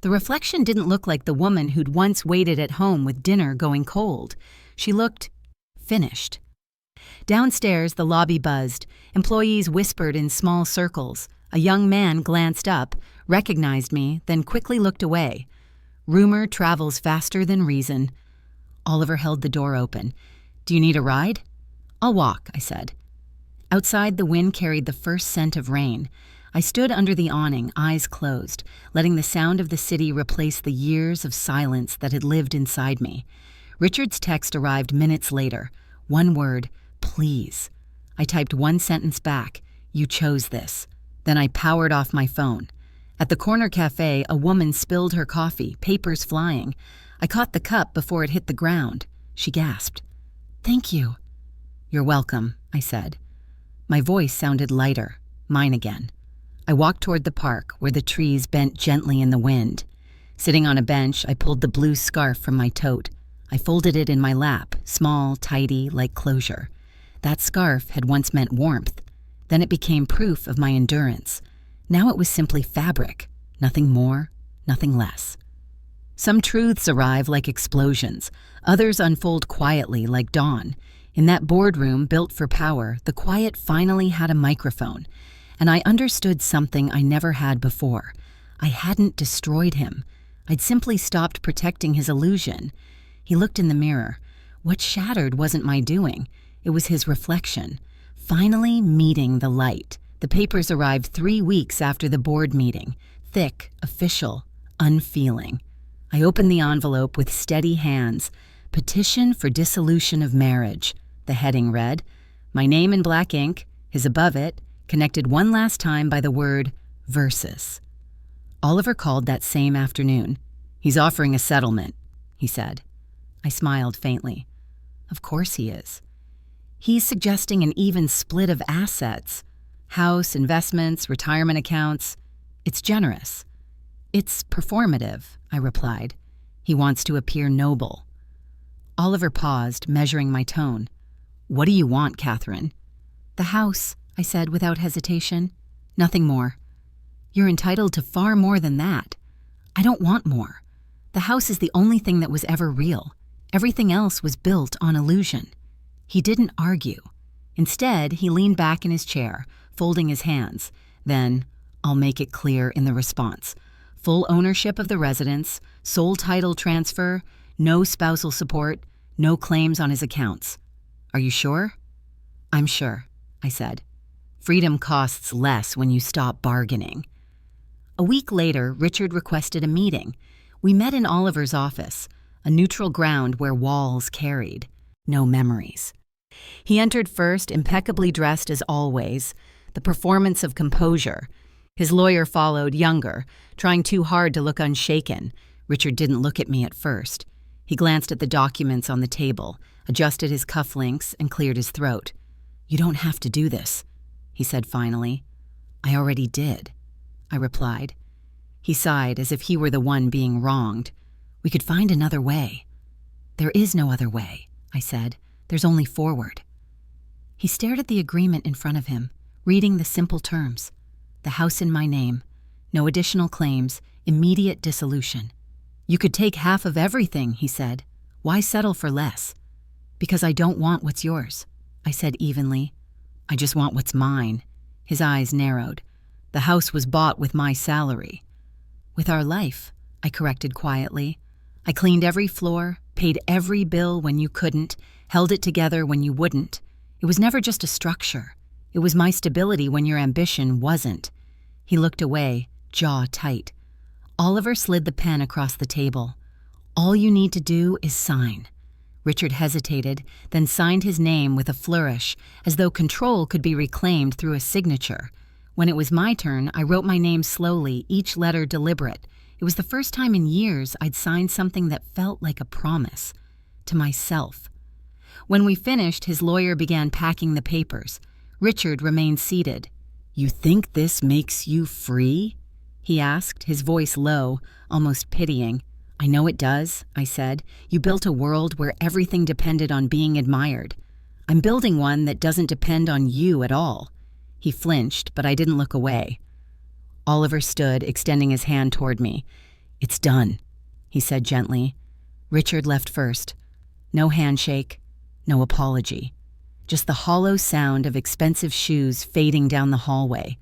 The reflection didn't look like the woman who'd once waited at home with dinner going cold. She looked finished. Downstairs, the lobby buzzed. Employees whispered in small circles. A young man glanced up, recognized me, then quickly looked away. Rumor travels faster than reason. Oliver held the door open. "Do you need a ride?" "I'll walk," I said. Outside, the wind carried the first scent of rain. I stood under the awning, eyes closed, letting the sound of the city replace the years of silence that had lived inside me. Richard's text arrived minutes later. One word, "Please." I typed one sentence back, "You chose this." Then I powered off my phone. At the corner cafe, a woman spilled her coffee, papers flying. I caught the cup before it hit the ground. She gasped. "Thank you." "You're welcome," I said. My voice sounded lighter, mine again. I walked toward the park, where the trees bent gently in the wind. Sitting on a bench, I pulled the blue scarf from my tote. I folded it in my lap, small, tidy, like closure. That scarf had once meant warmth. Then it became proof of my endurance. Now it was simply fabric, nothing more, nothing less. Some truths arrive like explosions. Others unfold quietly like dawn. In that boardroom built for power, the quiet finally had a microphone. And I understood something I never had before. I hadn't destroyed him. I'd simply stopped protecting his illusion. He looked in the mirror. What shattered wasn't my doing. It was his reflection. Finally meeting the light. The papers arrived 3 weeks after the board meeting. thick, official, unfeeling. I opened the envelope with steady hands. Petition for dissolution of marriage, the heading read. My name in black ink, his above it, connected one last time by the word versus. Oliver called that same afternoon. He's offering a settlement, he said. I smiled faintly. Of course he is. He's suggesting an even split of assets. House, investments, retirement accounts. It's generous. It's performative, I replied. He wants to appear noble. Oliver paused, measuring my tone. What do you want, Katherine? The house, I said without hesitation. Nothing more. You're entitled to far more than that. I don't want more. The house is the only thing that was ever real. Everything else was built on illusion. He didn't argue. Instead, he leaned back in his chair, folding his hands. Then, I'll make it clear in the response. Full ownership of the residence, sole title transfer, no spousal support, no claims on his accounts. Are you sure? I'm sure, I said. Freedom costs less when you stop bargaining. A week later, Richard requested a meeting. We met in Oliver's office, a neutral ground where walls carried no memories. He entered first, impeccably dressed as always, the performance of composure. His lawyer followed, younger, trying too hard to look unshaken. Richard didn't look at me at first. He glanced at the documents on the table, adjusted his cufflinks, and cleared his throat. You don't have to do this, he said finally. I already did, I replied. He sighed as if he were the one being wronged. We could find another way. There is no other way, I said. There's only forward. He stared at the agreement in front of him, reading the simple terms. The house in my name, no additional claims, immediate dissolution. You could take half of everything, he said. Why settle for less? Because I don't want what's yours, I said evenly. I just want what's mine. His eyes narrowed. The house was bought with my salary. With our life, I corrected quietly. I cleaned every floor, paid every bill when you couldn't, held it together when you wouldn't. It was never just a structure. It was my stability when your ambition wasn't. He looked away, jaw tight. Oliver slid the pen across the table. All you need to do is sign. Richard hesitated, then signed his name with a flourish, as though control could be reclaimed through a signature. When it was my turn, I wrote my name slowly, each letter deliberate. It was the first time in years I'd signed something that felt like a promise. To myself. When we finished, his lawyer began packing the papers. Richard remained seated. You think this makes you free? He asked, his voice low, almost pitying. I know it does, I said. You built a world where everything depended on being admired. I'm building one that doesn't depend on you at all. He flinched, but I didn't look away. Oliver stood, extending his hand toward me. It's done, he said gently. Richard left first. No handshake, no apology. Just the hollow sound of expensive shoes fading down the hallway.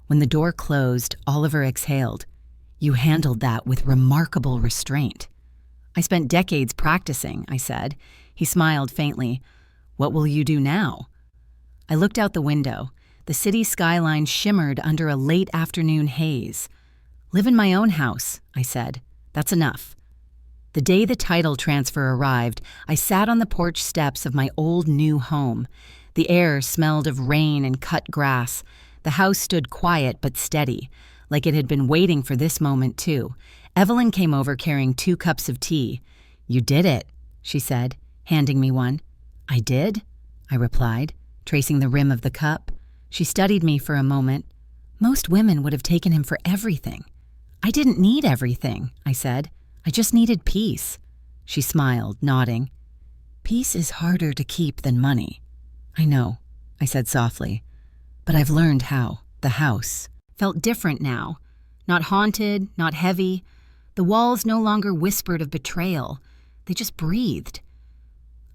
When the door closed, Oliver exhaled. You handled that with remarkable restraint. I spent decades practicing, I said. He smiled faintly. What will you do now? I looked out the window. The city skyline shimmered under a late afternoon haze. Live in my own house, I said. That's enough. The day the title transfer arrived, I sat on the porch steps of my old new home. The air smelled of rain and cut grass. The house stood quiet but steady, like it had been waiting for this moment too. Evelyn came over carrying 2 cups of tea. You did it, she said, handing me one. I did, I replied, tracing the rim of the cup. She studied me for a moment. Most women would have taken him for everything. I didn't need everything, I said. I just needed peace. She smiled, nodding. Peace is harder to keep than money. I know, I said softly. But I've learned how. The house felt different now. Not haunted, not heavy. The walls no longer whispered of betrayal. They just breathed.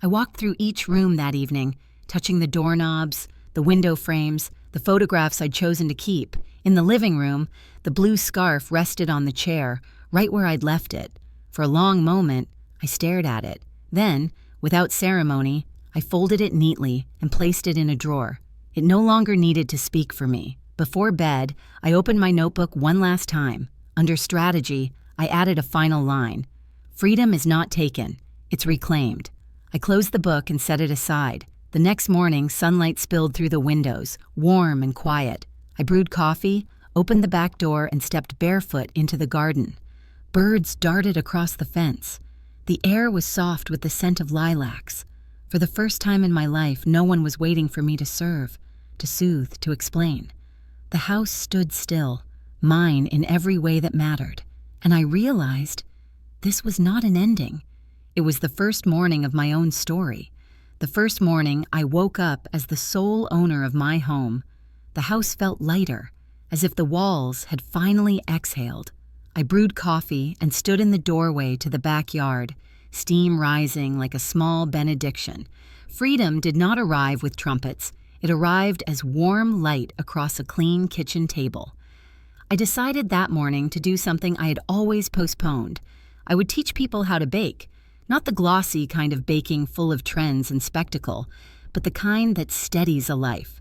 I walked through each room that evening, touching the doorknobs, the window frames, the photographs I'd chosen to keep. In the living room, the blue scarf rested on the chair, right where I'd left it. For a long moment, I stared at it. Then, without ceremony, I folded it neatly and placed it in a drawer. It no longer needed to speak for me. Before bed, I opened my notebook one last time, Under strategy, I added a final line. Freedom is not taken, it's reclaimed. I closed the book and set it aside. The next morning, sunlight spilled through the windows, warm and quiet. I brewed coffee, opened the back door, and stepped barefoot into the garden. Birds darted across the fence. The air was soft with the scent of lilacs. For the first time in my life, no one was waiting for me to serve, to soothe, to explain. The house stood still, mine in every way that mattered, and I realized this was not an ending. It was the first morning of my own story. The first morning I woke up as the sole owner of my home. The house felt lighter, as if the walls had finally exhaled. I brewed coffee and stood in the doorway to the backyard, steam rising like a small benediction. Freedom did not arrive with trumpets. It arrived as warm light across a clean kitchen table. I decided that morning to do something I had always postponed. I would teach people how to bake, not the glossy kind of baking full of trends and spectacle, but the kind that steadies a life.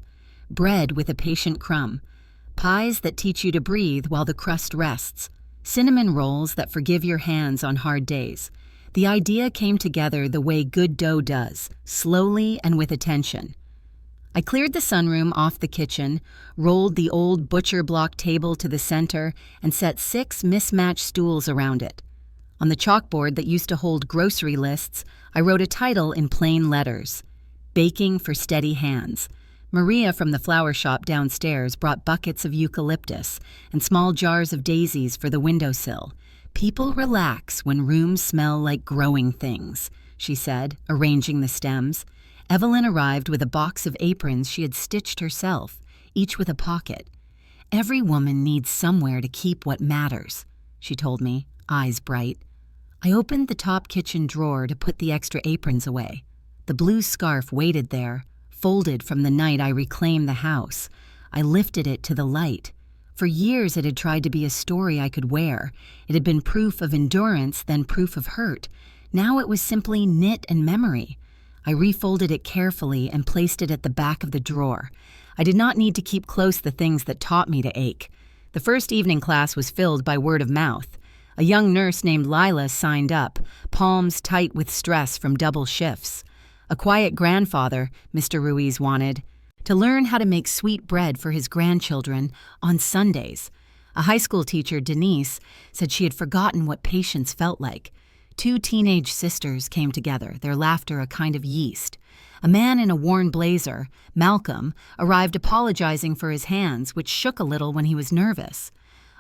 Bread with a patient crumb, pies that teach you to breathe while the crust rests, cinnamon rolls that forgive your hands on hard days. The idea came together the way good dough does, slowly and with attention. I cleared the sunroom off the kitchen, rolled the old butcher block table to the center, and set 6 mismatched stools around it. On the chalkboard that used to hold grocery lists, I wrote a title in plain letters: Baking for Steady Hands. Maria from the flower shop downstairs brought buckets of eucalyptus and small jars of daisies for the windowsill. People relax when rooms smell like growing things, she said, arranging the stems. Evelyn arrived with a box of aprons she had stitched herself, each with a pocket. Every woman needs somewhere to keep what matters, she told me, eyes bright. I opened the top kitchen drawer to put the extra aprons away. The blue scarf waited there, folded from the night I reclaimed the house. I lifted it to the light. For years it had tried to be a story I could wear. It had been proof of endurance, then proof of hurt. Now it was simply knit and memory. I refolded it carefully and placed it at the back of the drawer. I did not need to keep close the things that taught me to ache. The first evening class was filled by word of mouth. A young nurse named Lila signed up, palms tight with stress from double shifts. A quiet grandfather, Mr. Ruiz wanted, to learn how to make sweet bread for his grandchildren on Sundays. A high school teacher, Denise, said she had forgotten what patience felt like. 2 teenage sisters came together, their laughter a kind of yeast. A man in a worn blazer, Malcolm, arrived apologizing for his hands, which shook a little when he was nervous.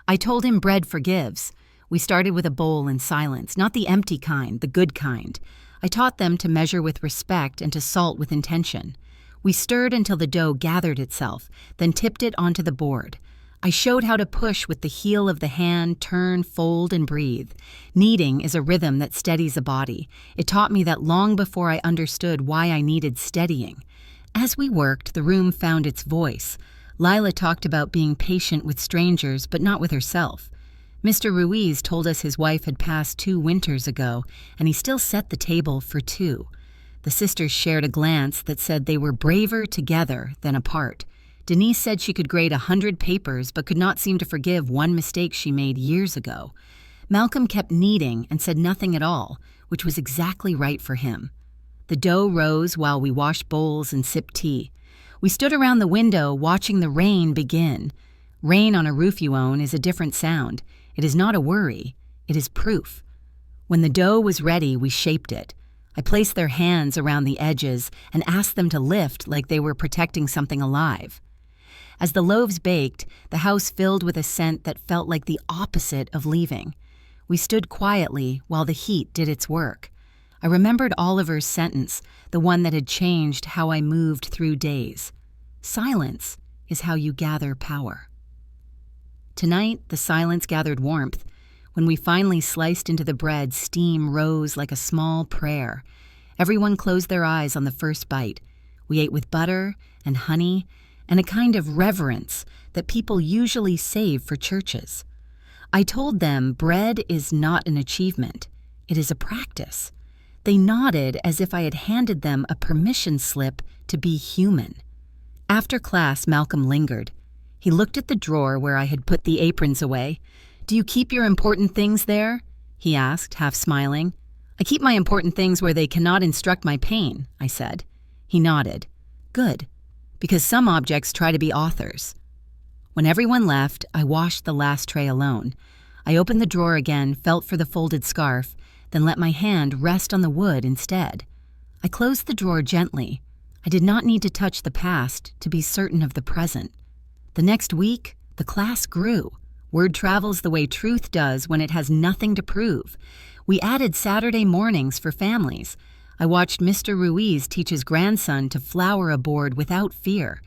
I told him bread forgives. We started with a bowl in silence, not the empty kind, the good kind. I taught them to measure with respect and to salt with intention. We stirred until the dough gathered itself, then tipped it onto the board. I showed how to push with the heel of the hand, turn, fold, and breathe. Kneading is a rhythm that steadies a body. It taught me that long before I understood why I needed steadying. As we worked, the room found its voice. Lila talked about being patient with strangers, but not with herself. Mr. Ruiz told us his wife had passed 2 winters ago, and he still set the table for 2. The sisters shared a glance that said they were braver together than apart. Denise said she could grade 100 papers but could not seem to forgive one mistake she made years ago. Malcolm kept kneading and said nothing at all, which was exactly right for him. The dough rose while we washed bowls and sipped tea. We stood around the window watching the rain begin. Rain on a roof you own is a different sound. It is not a worry, it is proof. When the dough was ready, we shaped it. I placed their hands around the edges and asked them to lift like they were protecting something alive. As the loaves baked, the house filled with a scent that felt like the opposite of leaving. We stood quietly while the heat did its work. I remembered Oliver's sentence, the one that had changed how I moved through days. Silence is how you gather power. Tonight, the silence gathered warmth. When we finally sliced into the bread, steam rose like a small prayer. Everyone closed their eyes on the first bite. We ate with butter and honey and a kind of reverence that people usually save for churches. I told them bread is not an achievement. It is a practice. They nodded as if I had handed them a permission slip to be human. After class, Malcolm lingered. He looked at the drawer where I had put the aprons away. "Do you keep your important things there?" he asked, half smiling. "I keep my important things where they cannot instruct my pain," I said. He nodded. "Good, because some objects try to be authors." When everyone left, I washed the last tray alone. I opened the drawer again, felt for the folded scarf, then let my hand rest on the wood instead. I closed the drawer gently. I did not need to touch the past to be certain of the present. The next week, the class grew. Word travels the way truth does when it has nothing to prove. We added Saturday mornings for families. I watched Mr. Ruiz teach his grandson to flour a board without fear.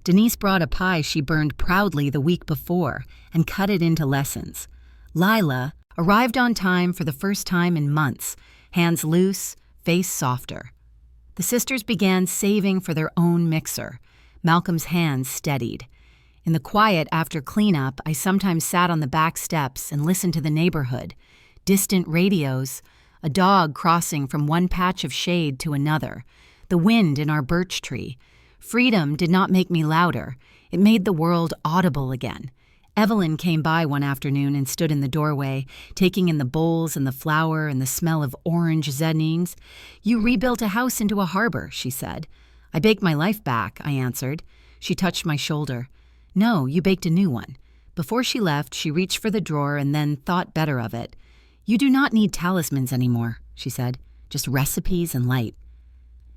Denise brought a pie she burned proudly the week before and cut it into lessons. Lila arrived on time for the first time in months, hands loose, face softer. The sisters began saving for their own mixer. Malcolm's hands steadied. In the quiet after cleanup, I sometimes sat on the back steps and listened to the neighborhood. Distant radios, a dog crossing from one patch of shade to another, the wind in our birch tree. Freedom did not make me louder. It made the world audible again. Evelyn came by one afternoon and stood in the doorway, taking in the bowls and the flour and the smell of orange zenings. "You rebuilt a house into a harbor," she said. "I baked my life back," I answered. She touched my shoulder. "No, you baked a new one." Before she left, she reached for the drawer and then thought better of it. "You do not need talismans anymore," she said. "Just recipes and light."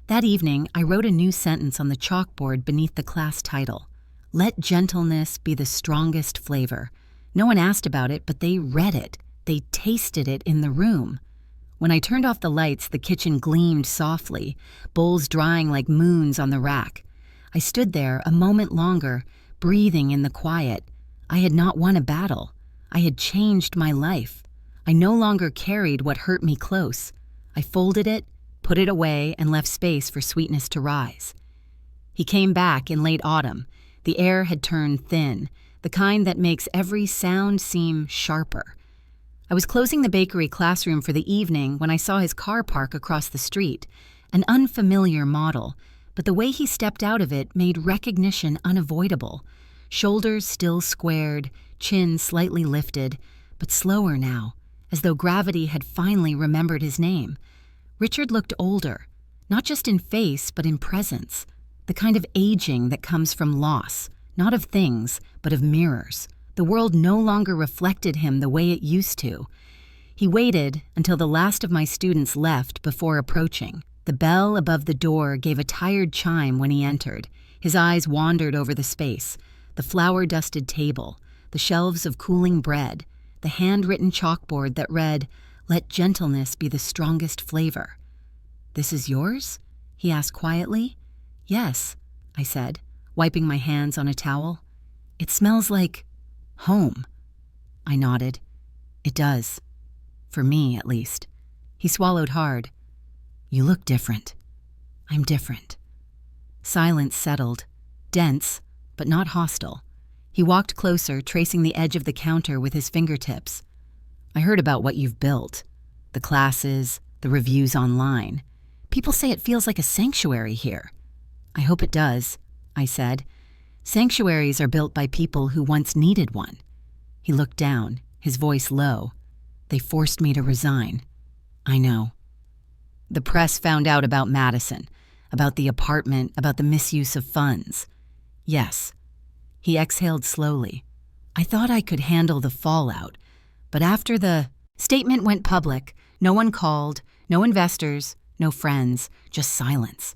That evening, I wrote a new sentence on the chalkboard beneath the class title. "Let gentleness be the strongest flavor." No one asked about it, but they read it. They tasted it in the room. When I turned off the lights, the kitchen gleamed softly, bowls drying like moons on the rack. I stood there a moment longer, breathing in the quiet. I had not won a battle. I had changed my life. I no longer carried what hurt me close. I folded it, put it away, and left space for sweetness to rise. He came back in late autumn. The air had turned thin, the kind that makes every sound seem sharper. I was closing the bakery classroom for the evening when I saw his car park across the street, an unfamiliar model, but the way he stepped out of it made recognition unavoidable. Shoulders still squared, chin slightly lifted, but slower now, as though gravity had finally remembered his name. Richard looked older, not just in face, but in presence, the kind of aging that comes from loss, not of things, but of mirrors. The world no longer reflected him the way it used to. He waited until the last of my students left before approaching. The bell above the door gave a tired chime when he entered. His eyes wandered over the space, the flour-dusted table, the shelves of cooling bread, the handwritten chalkboard that read, "Let gentleness be the strongest flavor." "This is yours?" he asked quietly. "Yes," I said, wiping my hands on a towel. "It smells like home." I nodded. "It does. For me, at least." He swallowed hard. "You look different." "I'm different." Silence settled, dense, but not hostile. He walked closer, tracing the edge of the counter with his fingertips. "I heard about what you've built. The classes, the reviews online. People say it feels like a sanctuary here." "I hope it does," I said. "Sanctuaries are built by people who once needed one." He looked down, his voice low. "They forced me to resign." "I know." "The press found out about Madison, about the apartment, about the misuse of funds." "Yes." He exhaled slowly. "I thought I could handle the fallout, but after the statement went public, no one called, no investors, no friends, just silence."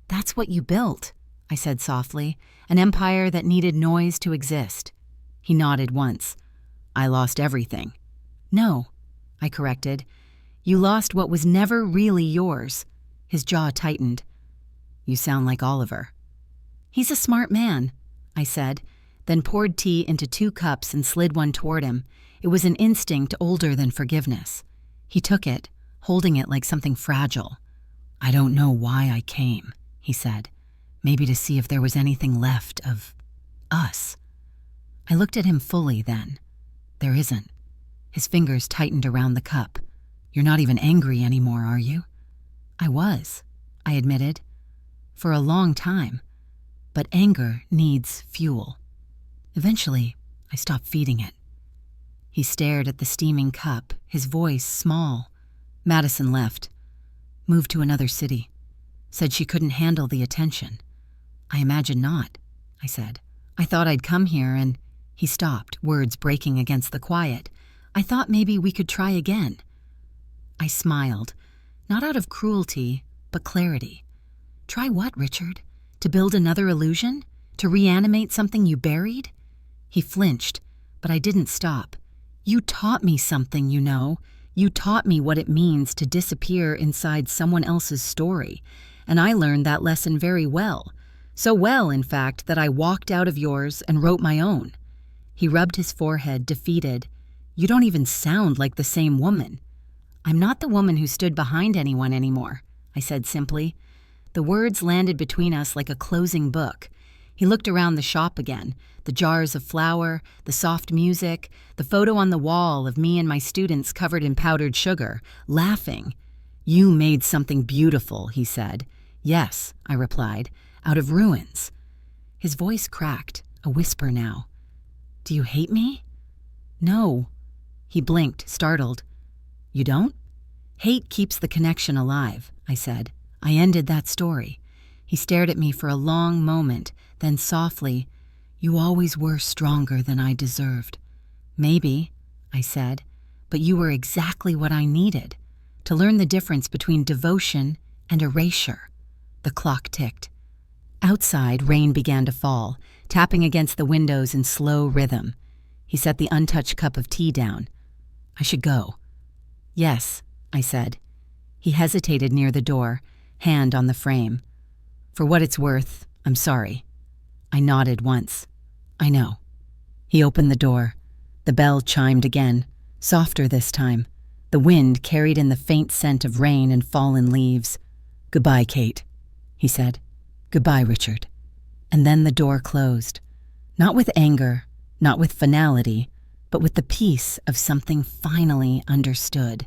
"That's what you built," I said softly, "an empire that needed noise to exist." He nodded once. "I lost everything." "No," I corrected. "You lost what was never really yours." His jaw tightened. "You sound like Oliver." "He's a smart man," I said, then poured tea into 2 cups and slid one toward him. It was an instinct older than forgiveness. He took it, holding it like something fragile. "I don't know why I came," he said. "Maybe to see if there was anything left of us." I looked at him fully then. "There isn't." His fingers tightened around the cup. "You're not even angry anymore, are you?" "I was," I admitted. "For a long time. But anger needs fuel. Eventually, I stopped feeding it." He stared at the steaming cup, his voice small. Madison left. Moved to another city. Said she couldn't handle the attention. I imagine not, I said. I thought I'd come here and... He stopped, words breaking against the quiet. I thought maybe we could try again. I smiled, not out of cruelty, but clarity. Try what, Richard? To build another illusion? To reanimate something you buried? He flinched, but I didn't stop. You taught me something, you know. You taught me what it means to disappear inside someone else's story, and I learned that lesson very well. So well, in fact, that I walked out of yours and wrote my own. He rubbed his forehead, defeated. You don't even sound like the same woman. I'm not the woman who stood behind anyone anymore, I said simply. The words landed between us like a closing book. He looked around the shop again, the jars of flour, the soft music, the photo on the wall of me and my students covered in powdered sugar, laughing. You made something beautiful, he said. Yes, I replied, out of ruins. His voice cracked, a whisper now. Do you hate me? No. He blinked, startled. You don't? Hate keeps the connection alive, I said. I ended that story. He stared at me for a long moment, then softly, You always were stronger than I deserved. Maybe, I said, but you were exactly what I needed, to learn the difference between devotion and erasure. The clock ticked. Outside, rain began to fall, tapping against the windows in slow rhythm. He set the untouched cup of tea down. I should go. Yes, I said. He hesitated near the door, hand on the frame. For what it's worth, I'm sorry. I nodded once. I know. He opened the door. The bell chimed again, softer this time. The wind carried in the faint scent of rain and fallen leaves. Goodbye, Kate, he said. Goodbye, Richard. And then the door closed. Not with anger, not with finality, but with the peace of something finally understood.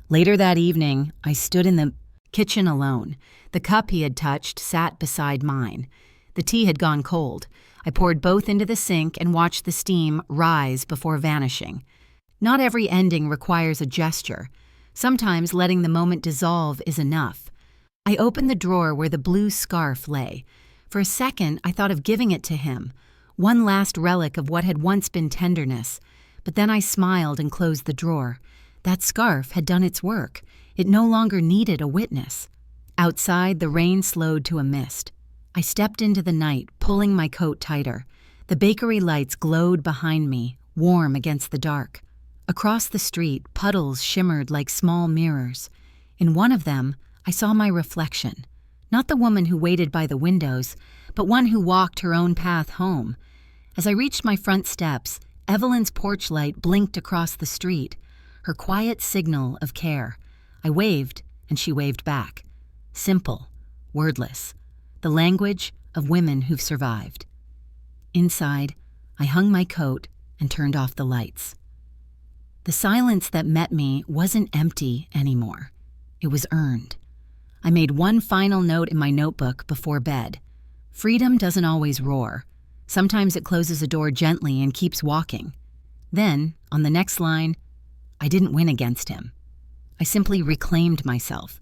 Later that evening, I stood in the kitchen alone. The cup he had touched sat beside mine. The tea had gone cold. I poured both into the sink and watched the steam rise before vanishing. Not every ending requires a gesture. Sometimes letting the moment dissolve is enough. I opened the drawer where the blue scarf lay. For a second, I thought of giving it to him, one last relic of what had once been tenderness. But then I smiled and closed the drawer. That scarf had done its work. It no longer needed a witness. Outside, the rain slowed to a mist. I stepped into the night, pulling my coat tighter. The bakery lights glowed behind me, warm against the dark. Across the street, puddles shimmered like small mirrors. In one of them, I saw my reflection. Not the woman who waited by the windows, but one who walked her own path home. As I reached my front steps, Evelyn's porch light blinked across the street, her quiet signal of care. I waved, and she waved back. Simple, wordless. The language of women who've survived. Inside, I hung my coat and turned off the lights. The silence that met me wasn't empty anymore. It was earned. I made one final note in my notebook before bed. Freedom doesn't always roar. Sometimes it closes a door gently and keeps walking. Then, on the next line, I didn't win against him. I simply reclaimed myself.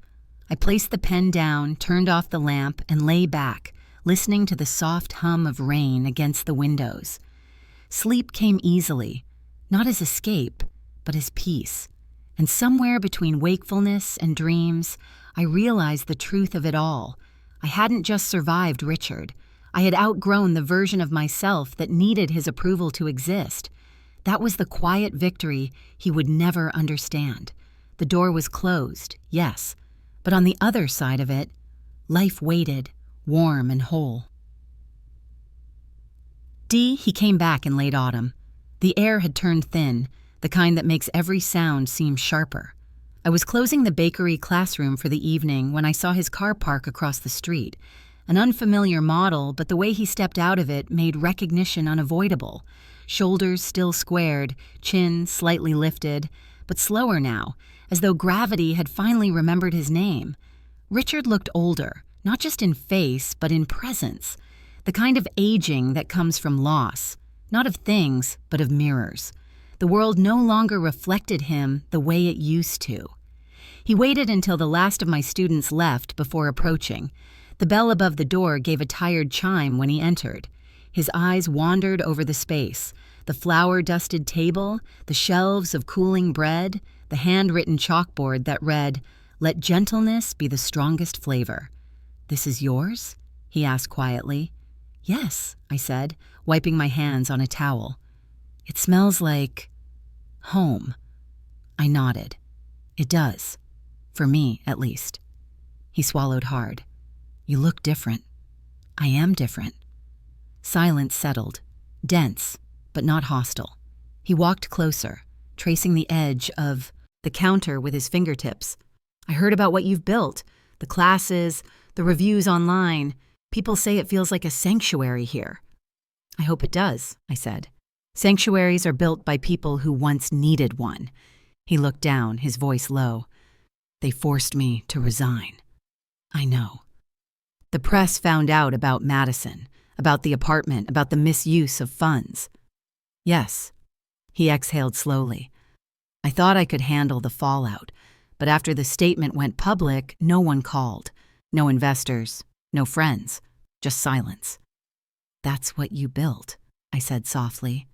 I placed the pen down, turned off the lamp, and lay back, listening to the soft hum of rain against the windows. Sleep came easily, not as escape, but as peace. And somewhere between wakefulness and dreams, I realized the truth of it all. I hadn't just survived Richard. I had outgrown the version of myself that needed his approval to exist. That was the quiet victory he would never understand. The door was closed, yes, but on the other side of it, life waited, warm and whole. He came back in late autumn. The air had turned thin, the kind that makes every sound seem sharper. I was closing the bakery classroom for the evening when I saw his car park across the street. An unfamiliar model, but the way he stepped out of it made recognition unavoidable. Shoulders still squared, chin slightly lifted, but slower now, as though gravity had finally remembered his name. Richard looked older, not just in face, but in presence. The kind of aging that comes from loss, not of things, but of mirrors. The world no longer reflected him the way it used to. He waited until the last of my students left before approaching. The bell above the door gave a tired chime when he entered. His eyes wandered over the space, the flour-dusted table, the shelves of cooling bread, the handwritten chalkboard that read, "Let gentleness be the strongest flavor." "This is yours?" he asked quietly. "Yes," I said, wiping my hands on a towel. "It smells like home." I nodded. "It does. For me, at least." He swallowed hard. "You look different." "I am different." Silence settled, dense, but not hostile. He walked closer, tracing the edge of the counter with his fingertips. "I heard about what you've built, the classes, the reviews online. People say it feels like a sanctuary here." "I hope it does," I said. "Sanctuaries are built by people who once needed one." He looked down, his voice low. "They forced me to resign." "I know." "The press found out about Madison, about the apartment, about the misuse of funds." "Yes." He exhaled slowly. "I thought I could handle the fallout, but after the statement went public, no one called. No investors, no friends, just silence." "That's what you built," I said softly.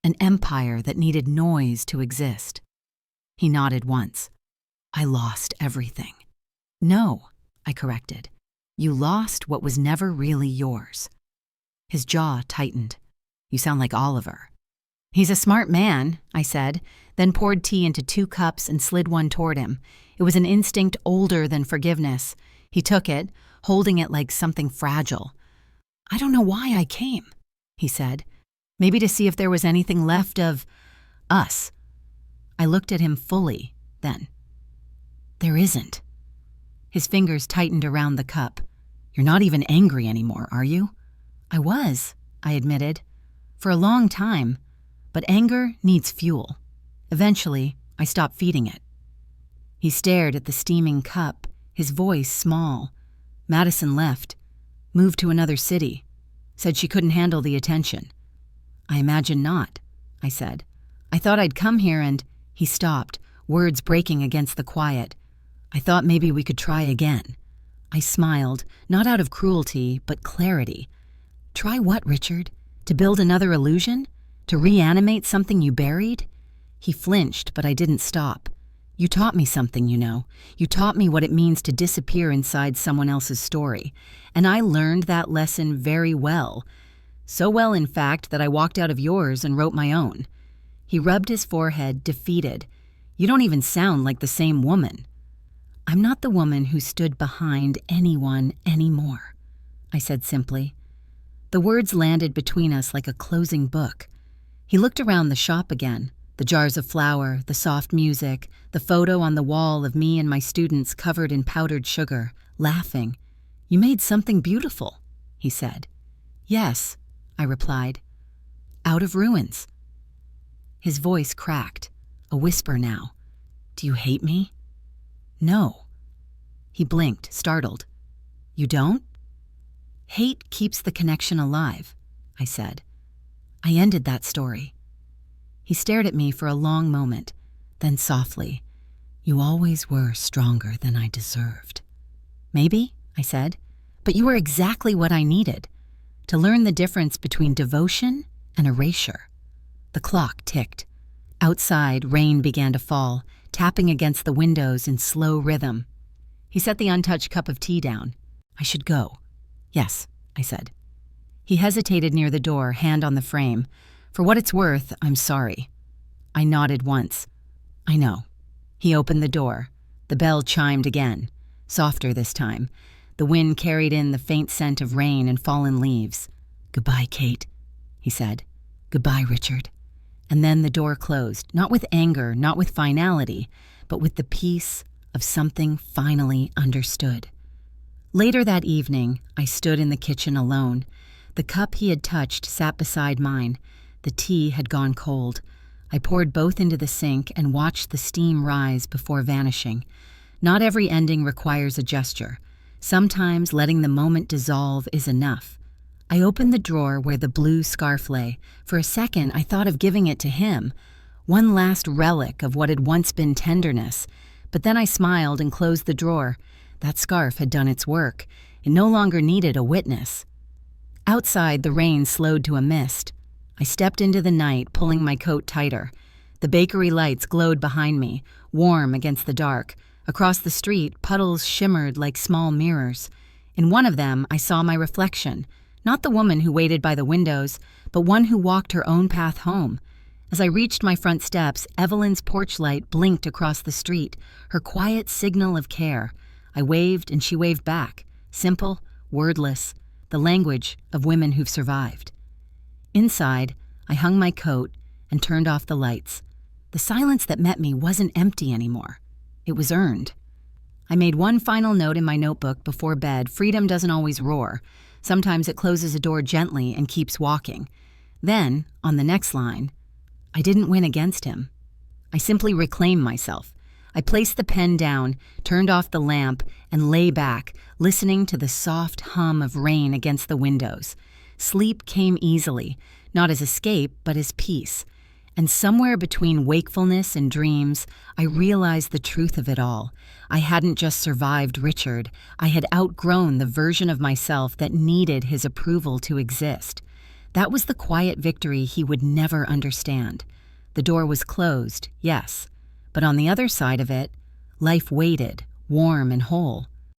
"An empire that needed noise to exist." He nodded once. "I lost everything." "No," I corrected. "You lost what was never really yours." His jaw tightened. "You sound like Oliver." "He's a smart man," I said, then poured tea into 2 cups and slid one toward him. It was an instinct older than forgiveness. He took it, holding it like something fragile. "I don't know why I came," he said. "Maybe to see if there was anything left of us." I looked at him fully, then. "There isn't." His fingers tightened around the cup. "You're not even angry anymore, are you?" "I was," I admitted, "for a long time. But anger needs fuel. Eventually, I stopped feeding it." He stared at the steaming cup, his voice small. "Madison left, moved to another city, said she couldn't handle the attention." "I imagine not," I said. "I thought I'd come here and—" He stopped, words breaking against the quiet. "I thought maybe we could try again." I smiled, not out of cruelty, but clarity. "Try what, Richard? To build another illusion? To reanimate something you buried?" He flinched, but I didn't stop. "You taught me something, you know. You taught me what it means to disappear inside someone else's story. And I learned that lesson very well. So well, in fact, that I walked out of yours and wrote my own." He rubbed his forehead, defeated. "You don't even sound like the same woman." "I'm not the woman who stood behind anyone anymore," I said simply. The words landed between us like a closing book. He looked around the shop again, the jars of flour, the soft music, the photo on the wall of me and my students covered in powdered sugar, laughing. "You made something beautiful," he said. "Yes," I replied. "Out of ruins." His voice cracked, a whisper now. "Do you hate me?" "No." He blinked, startled. "You don't?" "Hate keeps the connection alive," I said. "I ended that story." He stared at me for a long moment, then softly, "You always were stronger than I deserved." "Maybe," I said, "but you were exactly what I needed, to learn the difference between devotion and erasure." The clock ticked. Outside, rain began to fall, tapping against the windows in slow rhythm. He set the untouched cup of tea down. "I should go." "Yes," I said. He hesitated near the door, hand on the frame. "For what it's worth, I'm sorry." I nodded once. "I know." He opened the door. The bell chimed again, softer this time. The wind carried in the faint scent of rain and fallen leaves. "Goodbye, Kate," he said. "Goodbye, Richard." And then the door closed, not with anger, not with finality, but with the peace of something finally understood. Later that evening, I stood in the kitchen alone. The cup he had touched sat beside mine. The tea had gone cold. I poured both into the sink and watched the steam rise before vanishing. Not every ending requires a gesture. Sometimes letting the moment dissolve is enough. I opened the drawer where the blue scarf lay. For a second, I thought of giving it to him. one last relic of what had once been tenderness. But then I smiled and closed the drawer. That scarf had done its work. It no longer needed a witness. Outside, the rain slowed to a mist. I stepped into the night, pulling my coat tighter. The bakery lights glowed behind me, warm against the dark. Across the street, puddles shimmered like small mirrors. In one of them, I saw my reflection, not the woman who waited by the windows, but one who walked her own path home. As I reached my front steps, Evelyn's porch light blinked across the street, her quiet signal of care. I waved and she waved back, simple, wordless, the language of women who've survived. Inside, I hung my coat and turned off the lights. The silence that met me wasn't empty anymore. It was earned. I made one final note in my notebook before bed. Freedom doesn't always roar. Sometimes it closes a door gently and keeps walking. Then, on the next line, I didn't win against him. I simply reclaimed myself. I placed the pen down, turned off the lamp, and lay back, listening to the soft hum of rain against the windows. Sleep came easily, not as escape, but as peace. And somewhere between wakefulness and dreams, I realized the truth of it all. I hadn't just survived Richard. I had outgrown the version of myself that needed his approval to exist. That was the quiet victory he would never understand. The door was closed, yes, but on the other side of it, life waited, warm and whole.